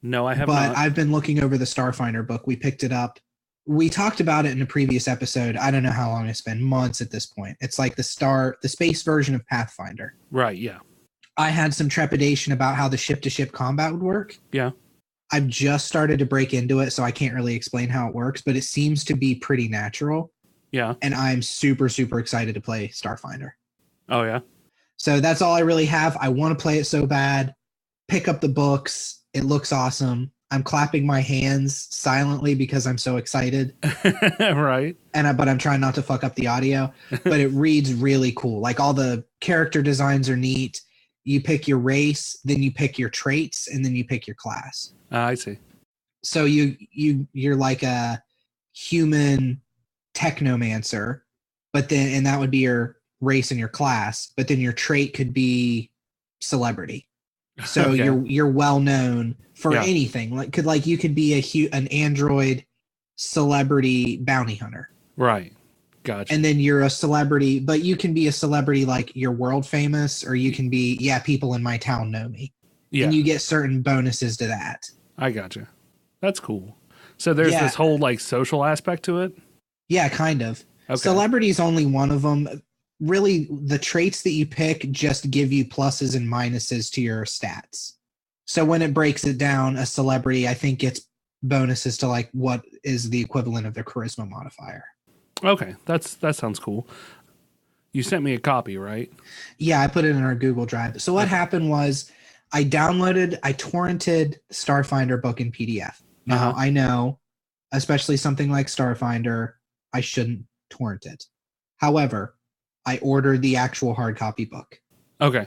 No, I have not. But I've been looking over the Starfinder book. We picked it up we talked about it in a previous episode. I don't know how long it's been, months at this point. It's like the space version of Pathfinder. Right, yeah. I had some trepidation about how the ship-to-ship combat would work. Yeah. I've just started to break into it, so I can't really explain how it works, but it seems to be pretty natural. Yeah. And I'm super, super excited to play Starfinder. Oh, yeah? So that's all I really have. I want to play it so bad. Pick up the books. It looks awesome. I'm clapping my hands silently because I'm so excited. Right. But I'm trying not to fuck up the audio. But it reads really cool. Like all the character designs are neat. You pick your race, then you pick your traits, and then you pick your class. I see. So you're like a human technomancer, and that would be your race and your class. But then your trait could be celebrity. So Okay. you're well known for anything. You could be an android celebrity bounty hunter. Right. Gotcha. And then you're a celebrity, but you can be a celebrity like you're world famous, or you can be, people in my town know me. Yeah. And you get certain bonuses to that. I gotcha. That's cool. So there's this whole like social aspect to it? Yeah, kind of. Okay. Celebrity is only one of them. Really, the traits that you pick just give you pluses and minuses to your stats. So when it breaks it down, a celebrity, I think, gets bonuses to like what is the equivalent of their charisma modifier. Okay, that sounds cool. You sent me a copy, right? Yeah, I put it in our Google Drive. So what happened was I torrented Starfinder book in PDF. Now, I know, especially something like Starfinder, I shouldn't torrent it. However, I ordered the actual hard copy book. Okay.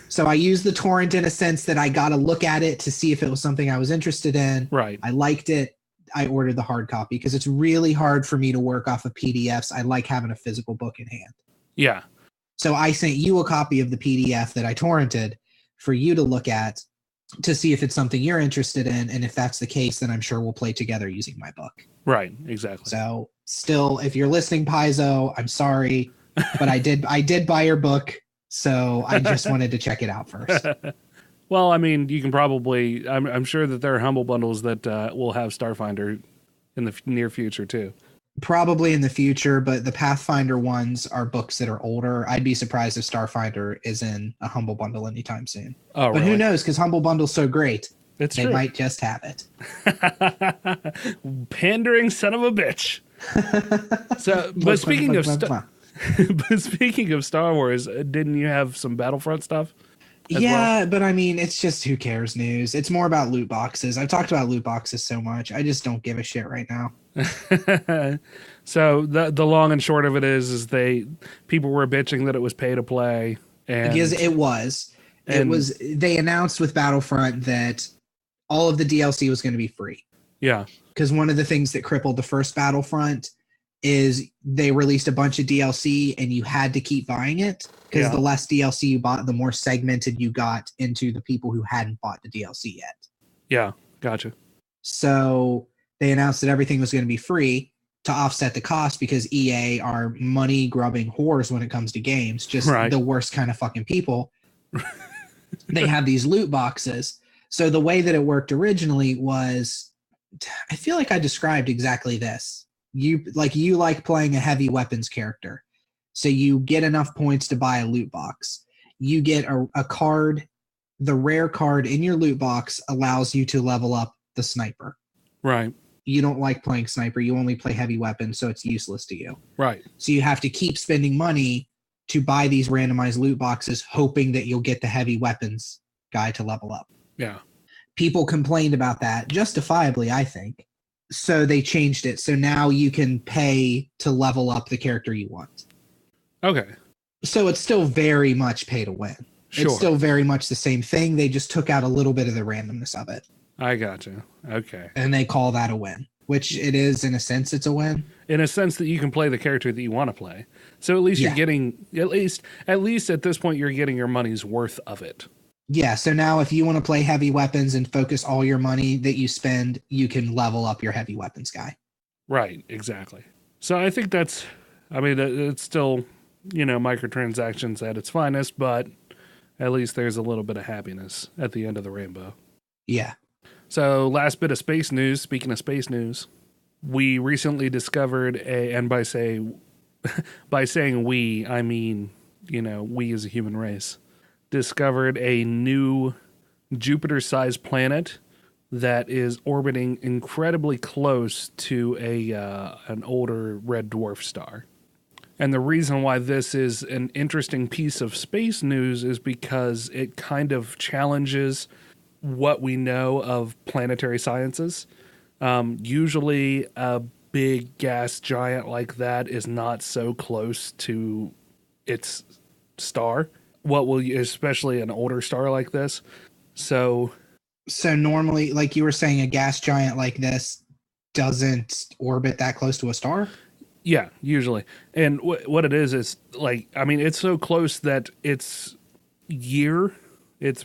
So I used the torrent in a sense that I got to look at it to see if it was something I was interested in. Right. I liked it. I ordered the hard copy because it's really hard for me to work off of PDFs. I like having a physical book in hand. Yeah. So I sent you a copy of the PDF that I torrented for you to look at to see if it's something you're interested in. And if that's the case, then I'm sure we'll play together using my book. Right. Exactly. So still, if you're listening, Paizo, I'm sorry, but I did buy your book. So I just wanted to check it out first. Well, I mean, you can probably, I'm sure that there are Humble Bundles that will have Starfinder in the near future too. Probably in the future, but the Pathfinder ones are books that are older. I'd be surprised if Starfinder is in a Humble Bundle anytime soon. Oh, but really? who knows? Because Humble Bundle's so great. It's They true. might just have it. Pandering son of a bitch. So, but speaking of Star Wars, didn't you have some Battlefront stuff? Yeah, but I mean, it's just who cares news. It's more about loot boxes. I've talked about loot boxes so much. I just don't give a shit right now. So the long and short of it is people were bitching that it was pay to play, and because it was. They announced with Battlefront that all of the DLC was going to be free. Yeah. Because one of the things that crippled the first Battlefront is they released a bunch of DLC and you had to keep buying it, because the less DLC you bought, the more segmented you got into the people who hadn't bought the DLC yet. Yeah, gotcha. So they announced that everything was going to be free to offset the cost, because EA are money grubbing whores when it comes to games, just the worst kind of fucking people. They have these loot boxes. So the way that it worked originally was, I feel like I described exactly this. You like playing a heavy weapons character. So you get enough points to buy a loot box. You get a card. The rare card in your loot box allows you to level up the sniper. Right. You don't like playing sniper. You only play heavy weapons, so it's useless to you. Right. So you have to keep spending money to buy these randomized loot boxes, hoping that you'll get the heavy weapons guy to level up. Yeah. People complained about that, justifiably, I think. So they changed it. So now you can pay to level up the character you want. Okay. So it's still very much pay to win. Sure. It's still very much the same thing. They just took out a little bit of the randomness of it. I gotcha. Okay. And they call that a win, which it is. In a sense, it's a win. In a sense that you can play the character that you want to play. So at least you're getting, at least at this point, you're getting your money's worth of it. Yeah, so now if you want to play heavy weapons and focus all your money that you spend, you can level up your heavy weapons guy. Right, exactly. So I think it's still, microtransactions at its finest, but at least there's a little bit of happiness at the end of the rainbow. Yeah. So last bit of space news, speaking of space news. we recently discovered and by saying we, I mean, we as a human race, discovered a new Jupiter-sized planet that is orbiting incredibly close to an older red dwarf star. And the reason why this is an interesting piece of space news is because it kind of challenges what we know of planetary sciences. Usually a big gas giant like that is not so close to its star. Especially an older star like this. So normally, like you were saying, a gas giant like this doesn't orbit that close to a star? Yeah, usually. And what it is like, I mean, it's so close that its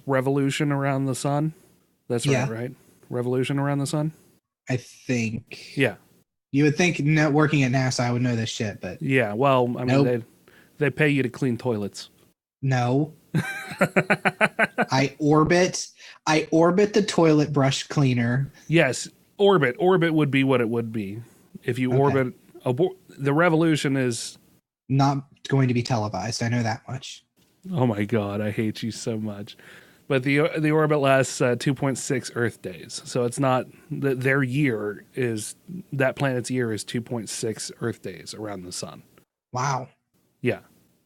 revolution around the sun. That's right? Revolution around the sun? I think. Yeah. You would think working at NASA, I would know this shit, but. Yeah, well, I mean, nope. They pay you to clean toilets. No. I orbit the toilet brush cleaner. Yes, orbit. Orbit would be what it would be. If you orbit, the revolution is not going to be televised. I know that much. Oh my God, I hate you so much. But the orbit lasts 2.6 Earth days, so it's not that that planet's year is 2.6 Earth days around the sun. Wow. Yeah.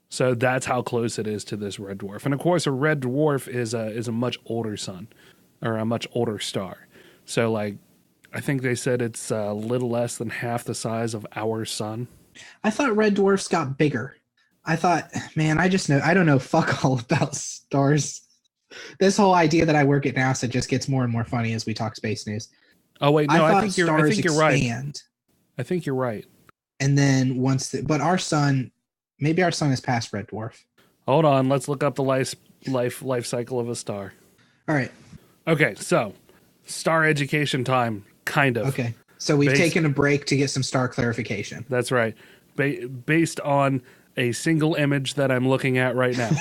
So that's how close it is to this red dwarf. And of course, a red dwarf is a much older sun, or a much older star. So like, I think they said it's a little less than half the size of our sun. I thought red dwarfs got bigger. I thought, man, I don't know fuck all about stars. This whole idea that I work at NASA just gets more and more funny as we talk space news. Oh wait, no, I think you're right. I think you're right. And then but our sun. Maybe our sun is past red dwarf. Hold on, let's look up the life cycle of a star. All right. Okay, so star education time, kind of. Okay, so we've taken a break to get some star clarification. That's right. Based on a single image that I'm looking at right now.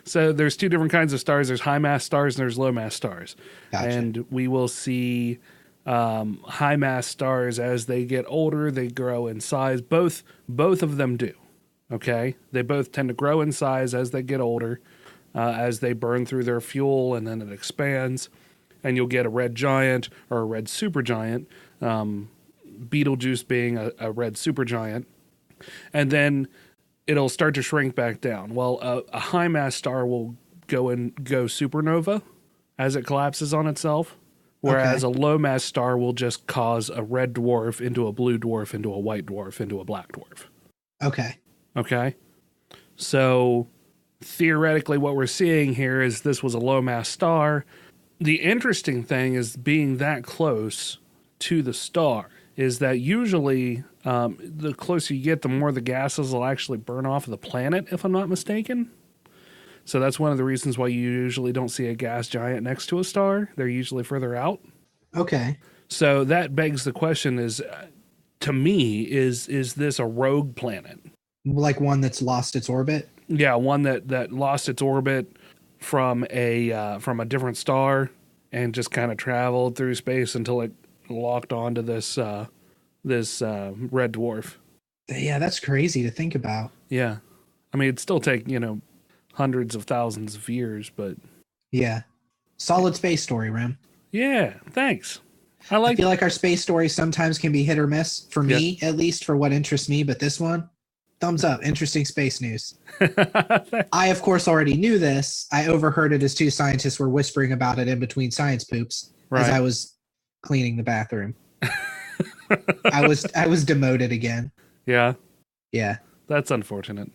So there's two different kinds of stars. There's high mass stars and there's low mass stars. Gotcha. And we will see high mass stars as they get older, they grow in size. Both of them do. Okay, they both tend to grow in size as they get older, as they burn through their fuel, and then it expands, and you'll get a red giant or a red supergiant. Betelgeuse being a red supergiant, and then it'll start to shrink back down. Well, a high mass star will go supernova as it collapses on itself. Whereas a low mass star will just cause a red dwarf into a blue dwarf into a white dwarf into a black dwarf. Okay. So theoretically what we're seeing here is this was a low mass star. The interesting thing is being that close to the star is that usually the closer you get, the more the gases will actually burn off of the planet, if I'm not mistaken. So that's one of the reasons why you usually don't see a gas giant next to a star. They're usually further out. Okay. So that begs the question to me, is this a rogue planet? Like one that's lost its orbit? Yeah, one that lost its orbit from a different star and just kind of traveled through space until it locked onto this red dwarf. Yeah, that's crazy to think about. Yeah. I mean, it'd still take, hundreds of thousands of years, but yeah, solid space story, Rem. Yeah, thanks. I feel like our space stories sometimes can be hit or miss for me, at least for what interests me. But this one, thumbs up. Interesting space news. I, of course, already knew this. I overheard it as two scientists were whispering about it in between science poops as I was cleaning the bathroom. I was demoted again. Yeah. Yeah. That's unfortunate.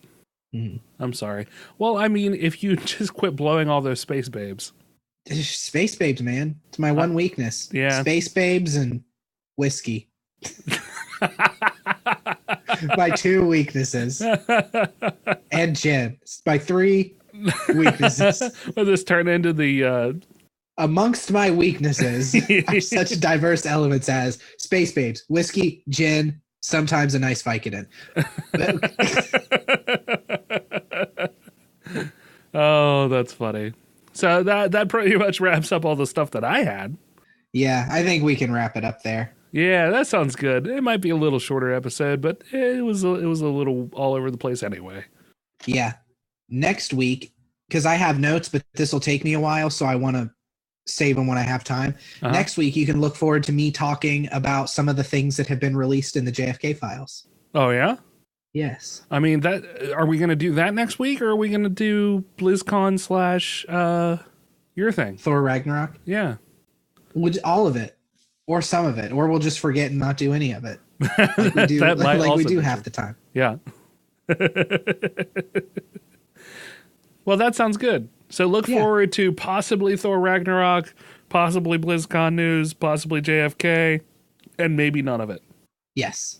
Mm-hmm. I'm sorry. Well, I mean, if you just quit blowing all those space babes. Space babes, man. It's my one weakness. Yeah. Space babes and whiskey. My two weaknesses. And gin. My three weaknesses. Will this turn into the... Amongst my weaknesses are such diverse elements as space babes, whiskey, gin, sometimes a nice Vicodin. Oh, that's funny. So that pretty much wraps up all the stuff that I had. Yeah, I think we can wrap it up there. Yeah, that sounds good. It might be a little shorter episode, but it was a little all over the place anyway. Yeah. Next week, because I have notes, but this will take me a while, so I want to save them when I have time. Uh-huh. Next week, you can look forward to me talking about some of the things that have been released in the JFK files. Oh, yeah? Yes. I mean, are we going to do that next week, or are we going to do BlizzCon / your thing? Thor Ragnarok? Yeah. All of it, or some of it, or we'll just forget and not do any of it. Like we do, like we do half the time. Yeah. Well, that sounds good. So look forward to possibly Thor Ragnarok, possibly BlizzCon news, possibly JFK, and maybe none of it. Yes.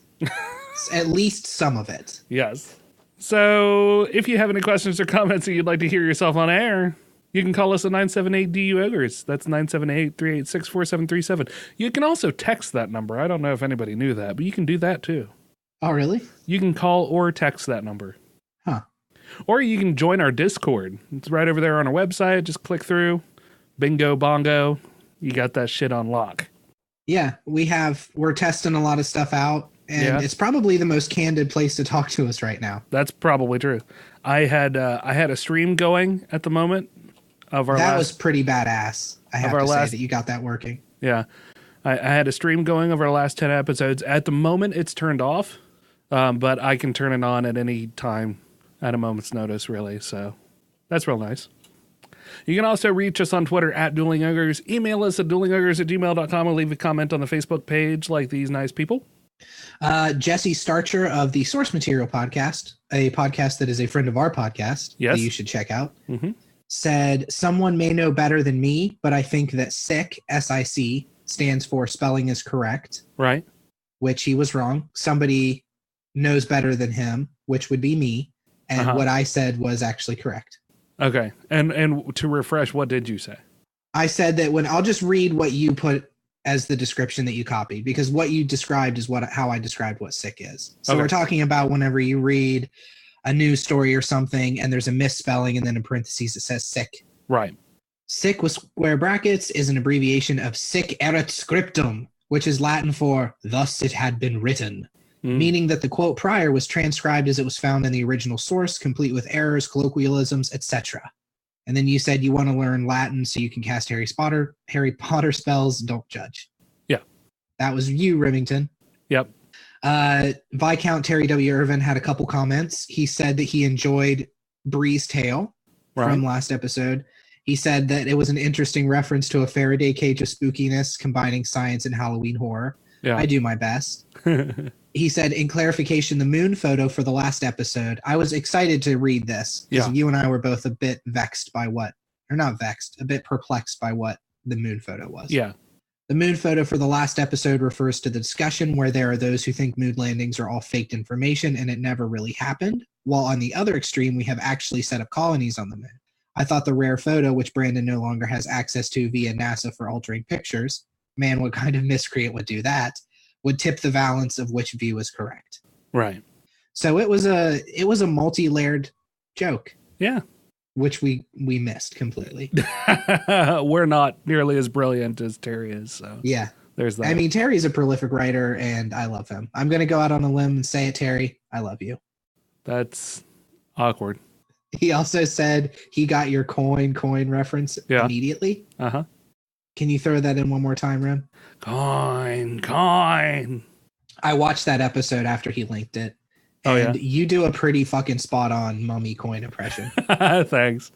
At least some of it. Yes. So if you have any questions or comments that you'd like to hear yourself on air, you can call us at 978 DU-OGRES. That's 978-386-4737. You can also text that number. I don't know if anybody knew that, but you can do that too. Oh, really? You can call or text that number. Huh. Or you can join our Discord. It's right over there on our website. Just click through. Bingo, bongo. You got that shit on lock. Yeah, we're testing a lot of stuff out, and it's probably the most candid place to talk to us right now. That's probably true. I had a stream going at the moment of our That was pretty badass. I have to say that you got that working. Yeah. I had a stream going over our last 10 episodes. At the moment, it's turned off, but I can turn it on at any time at a moment's notice, really. So that's real nice. You can also reach us on Twitter at Dueling Ogres. Email us at duelingogres@gmail.com or leave a comment on the Facebook page like these nice people. Jesse Starcher of the Source Material Podcast, a podcast that is a friend of our podcast that you should check out, said, someone may know better than me, but I think that SIC, S-I-C, stands for spelling is correct. Right. Which he was wrong. Somebody knows better than him, which would be me. And what I said was actually correct. Okay. And to refresh, what did you say? I said that I'll just read what you put as the description that you copied, because what you described is how I described what SIC is. So we're talking about whenever you read a news story or something and there's a misspelling and then in parentheses it says SIC. Right. SIC with square brackets is an abbreviation of sic erat scriptum, which is Latin for thus it had been written. Meaning that the quote prior was transcribed as it was found in the original source, complete with errors, colloquialisms, etc. And then you said you want to learn Latin so you can cast Harry Potter spells. Don't judge. Yeah. That was you, Remington. Yep. Viscount Terry W. Irvin had a couple comments. He said that he enjoyed Bree's Tale from last episode. He said that it was an interesting reference to a Faraday cage of spookiness, combining science and Halloween horror. Yeah. I do my best. He said, in clarification, the moon photo for the last episode, I was excited to read this because you and I were both a bit perplexed by what the moon photo was. Yeah. The moon photo for the last episode refers to the discussion where there are those who think moon landings are all faked information and it never really happened, while on the other extreme, we have actually set up colonies on the moon. I thought the rare photo, which Brandon no longer has access to via NASA for altering pictures, man, what kind of miscreant would do that, would tip the balance of which view is correct. Right. So it was a multi-layered joke. Yeah. Which we missed completely. We're not nearly as brilliant as Terry is. So yeah, there's that. I mean, Terry's a prolific writer and I love him. I'm going to go out on a limb and say it, Terry. I love you. That's awkward. He also said he got your coin reference immediately. Uh-huh. Can you throw that in one more time, Rem? Coin. I watched that episode after he linked it. And you do a pretty fucking spot on mummy coin impression. Thanks.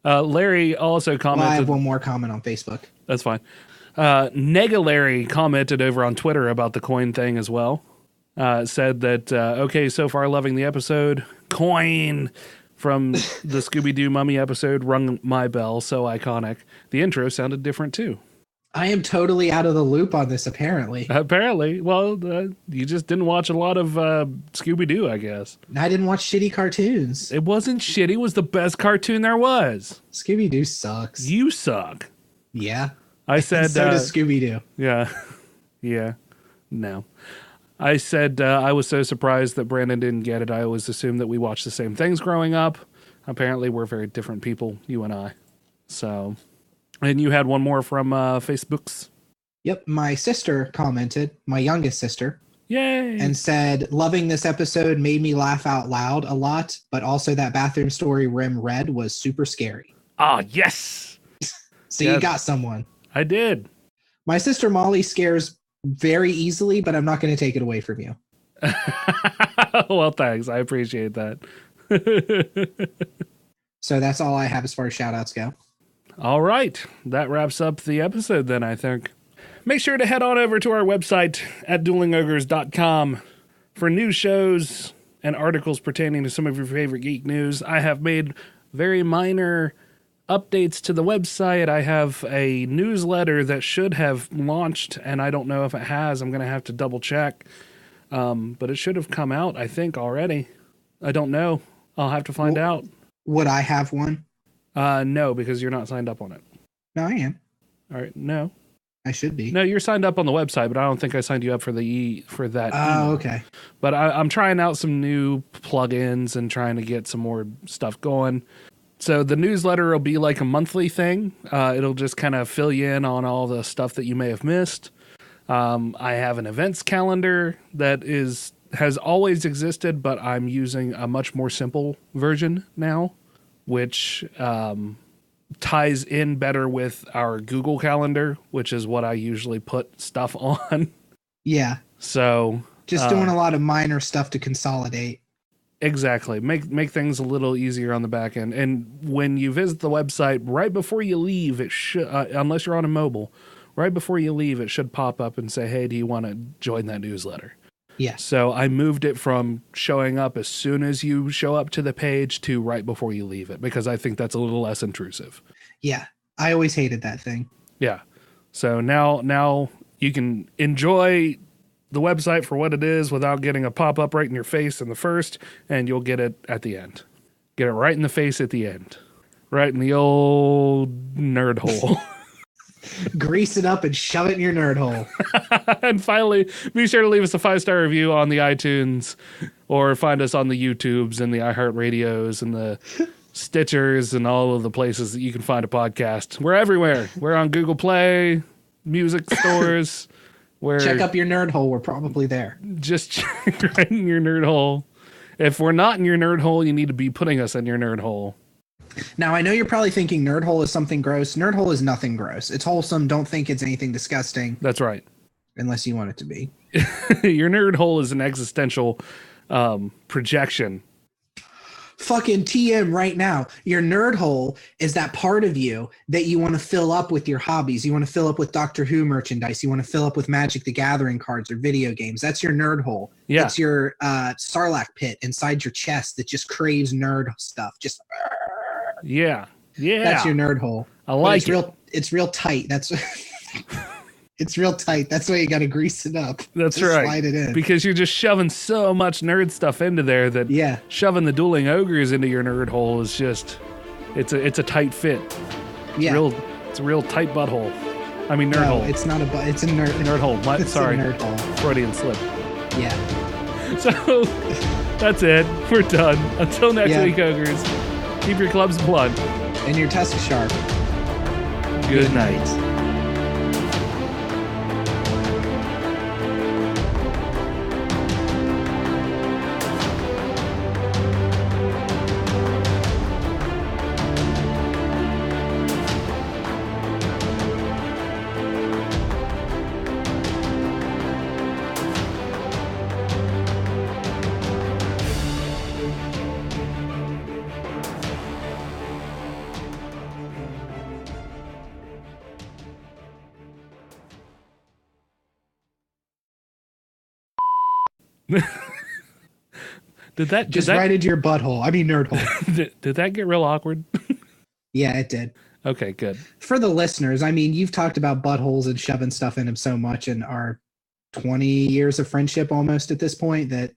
Larry also commented. Well, I have one more comment on Facebook. That's fine. Nega Larry commented over on Twitter about the coin thing as well. Said that, okay, so far loving the episode. Coin from the Scooby-Doo Mummy episode rung my bell, so iconic. The intro sounded different too. I am totally out of the loop on this, apparently. Well, you just didn't watch a lot of Scooby-Doo, I guess. I didn't watch shitty cartoons. It wasn't shitty. It was the best cartoon there was. Scooby-Doo sucks. You suck. Yeah. I said... so does Scooby-Doo. Yeah. Yeah. No. I said I was so surprised that Brandon didn't get it. I always assumed that we watched the same things growing up. Apparently, we're very different people, you and I. So... And you had one more from Facebook's? Yep, my sister commented, my youngest sister, Yay! and said, loving this episode made me laugh out loud a lot, but also that bathroom story Rim read was super scary. Ah, yes! So you got someone. I did. My sister Molly scares very easily, but I'm not going to take it away from you. Well, thanks. I appreciate that. So that's all I have as far as shout-outs go. All right. That wraps up the episode then, I think. Make sure to head on over to our website at duelingogres.com for news shows and articles pertaining to some of your favorite geek news. I have made very minor updates to the website. I have a newsletter that should have launched, and I don't know if it has. I'm going to have to double check. But it should have come out, I think, already. I don't know. I'll have to find out. Would I have one? No, because you're not signed up on it. No, I am. All right, no. I should be. No, you're signed up on the website, but I don't think I signed you up for that. Oh, okay. But I'm trying out some new plugins and trying to get some more stuff going. So the newsletter will be like a monthly thing. It'll just kind of fill you in on all the stuff that you may have missed. I have an events calendar that has always existed, but I'm using a much more simple version now, which ties in better with our Google Calendar, which is what I usually put stuff on. Yeah. So just doing a lot of minor stuff to consolidate. Exactly. Make things a little easier on the back end. And when you visit the website, right before you leave, it should, unless you're on a mobile, right before you leave, it should pop up and say, hey, do you want to join that newsletter? Yeah. So I moved it from showing up as soon as you show up to the page to right before you leave it, because I think that's a little less intrusive. Yeah. I always hated that thing. Yeah. So now you can enjoy the website for what it is without getting a pop-up right in your face in the first, and you'll get it at the end. Get it right in the face at the end. Right in the old nerd hole. Grease it up and shove it in your nerd hole. And finally, be sure to leave us a 5-star review on the iTunes, or find us on the YouTubes and the iHeartRadios and the Stitchers and all of the places that you can find a podcast. We're everywhere. We're on Google Play, music stores. Check up your nerd hole. We're probably there. Just check right in your nerd hole. If we're not in your nerd hole, you need to be putting us in your nerd hole. Now, I know you're probably thinking nerd hole is something gross. Nerd hole is nothing gross. It's wholesome. Don't think it's anything disgusting. That's right. Unless you want it to be. Your nerd hole is an existential projection. Fucking TM right now. Your nerd hole is that part of you that you want to fill up with your hobbies. You want to fill up with Doctor Who merchandise. You want to fill up with Magic the Gathering cards or video games. That's your nerd hole. Yeah. It's your Sarlacc pit inside your chest that just craves nerd stuff. Just yeah. That's your nerd hole. I like it. It's real tight. That's it's real tight. That's why you got to grease it up. That's just right. Slide it in. Because you're just shoving so much nerd stuff into there that shoving the Dueling Ogres into your nerd hole is just it's a tight fit. It's a real tight butthole. I mean nerd hole. It's not a butt. It's a nerd hole. Sorry. A nerd hole. Freudian slip. Yeah. So that's it. We're done. Until next week, Ogres. Keep your clubs blunt. And your tusks sharp. Good night. Just right into your butthole. I mean nerd hole. Did that get real awkward? Yeah, it did. Okay, good. For the listeners, I mean, you've talked about buttholes and shoving stuff in them so much in our 20 years of friendship almost at this point that,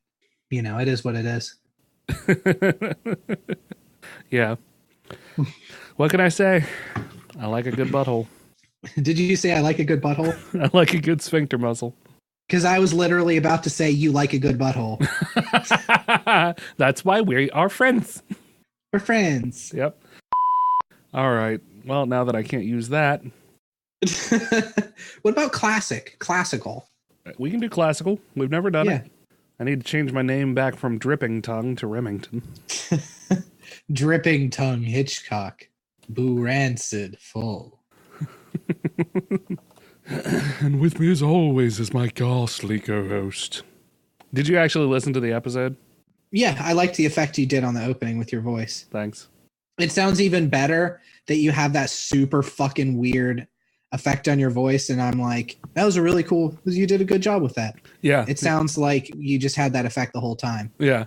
it is what it is. Yeah. What can I say? I like a good butthole. Did you say I like a good butthole? I like a good sphincter muscle. Because I was literally about to say you like a good butthole. That's why we are friends. We're friends. Yep. All right. Well, now that I can't use that. What about classical? We can do classical. We've never done Yeah. it. I need to change my name back from Dripping Tongue to Remington. Dripping Tongue Hitchcock. Boo Rancid Full. And with me as always is my ghastly co-host. Did you actually listen to the episode? Yeah, I liked the effect you did on the opening with your voice. Thanks. It sounds even better that you have that super fucking weird effect on your voice, and I'm like, that was a really cool, you did a good job with that. Yeah. It sounds like you just had that effect the whole time. Yeah.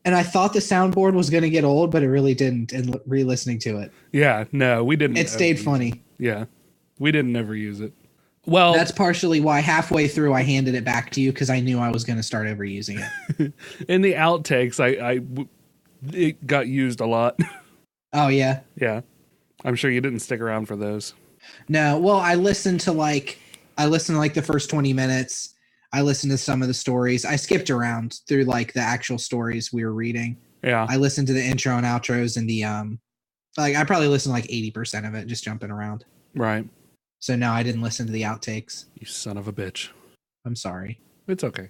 And I thought the soundboard was going to get old, but it really didn't, and re-listening to it. Yeah, no, we didn't. It stayed funny. Yeah, we didn't ever use it. Well, that's partially why halfway through I handed it back to you, because I knew I was going to start ever using it. In the outtakes, it got used a lot. Oh, yeah? Yeah. I'm sure you didn't stick around for those. No, well, I listened to the first 20 minutes. I listened to some of the stories. I skipped around through like the actual stories we were reading. Yeah. I listened to the intro and outros and the I probably listened to like 80% of it, just jumping around. Right. So no, I didn't listen to the outtakes. You son of a bitch. I'm sorry. It's okay.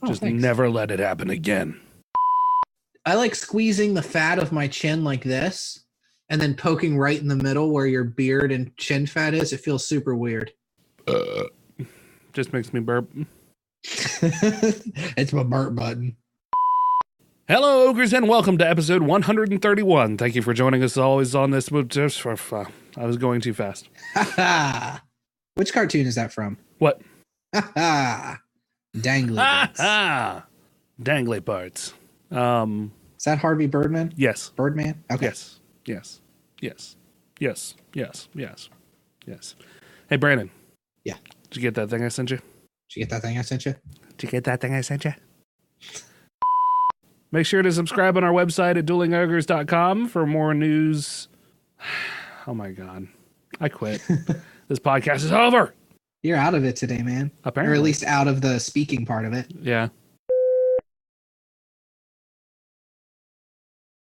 Oh, just thanks. never let it happen again. I like squeezing the fat of my chin like this and then poking right in the middle where your beard and chin fat is. It feels super weird. Just makes me burp. It's my burp button. Hello, Ogres, and welcome to episode 131. Thank you for joining us always on this. I was going too fast. Which cartoon is that from? What? Dangly bits. Dangly parts. Is that Harvey Birdman? Yes. Birdman? Okay. Yes. Hey, Brandon. Yeah. Did you get that thing I sent you? Did you get that thing I sent you? Did you get that thing I sent you? Make sure to subscribe on our website at duelingogres.com for more news. Oh my God. I quit. This podcast is over. You're out of it today, man. Apparently. Or at least out of the speaking part of it. Yeah.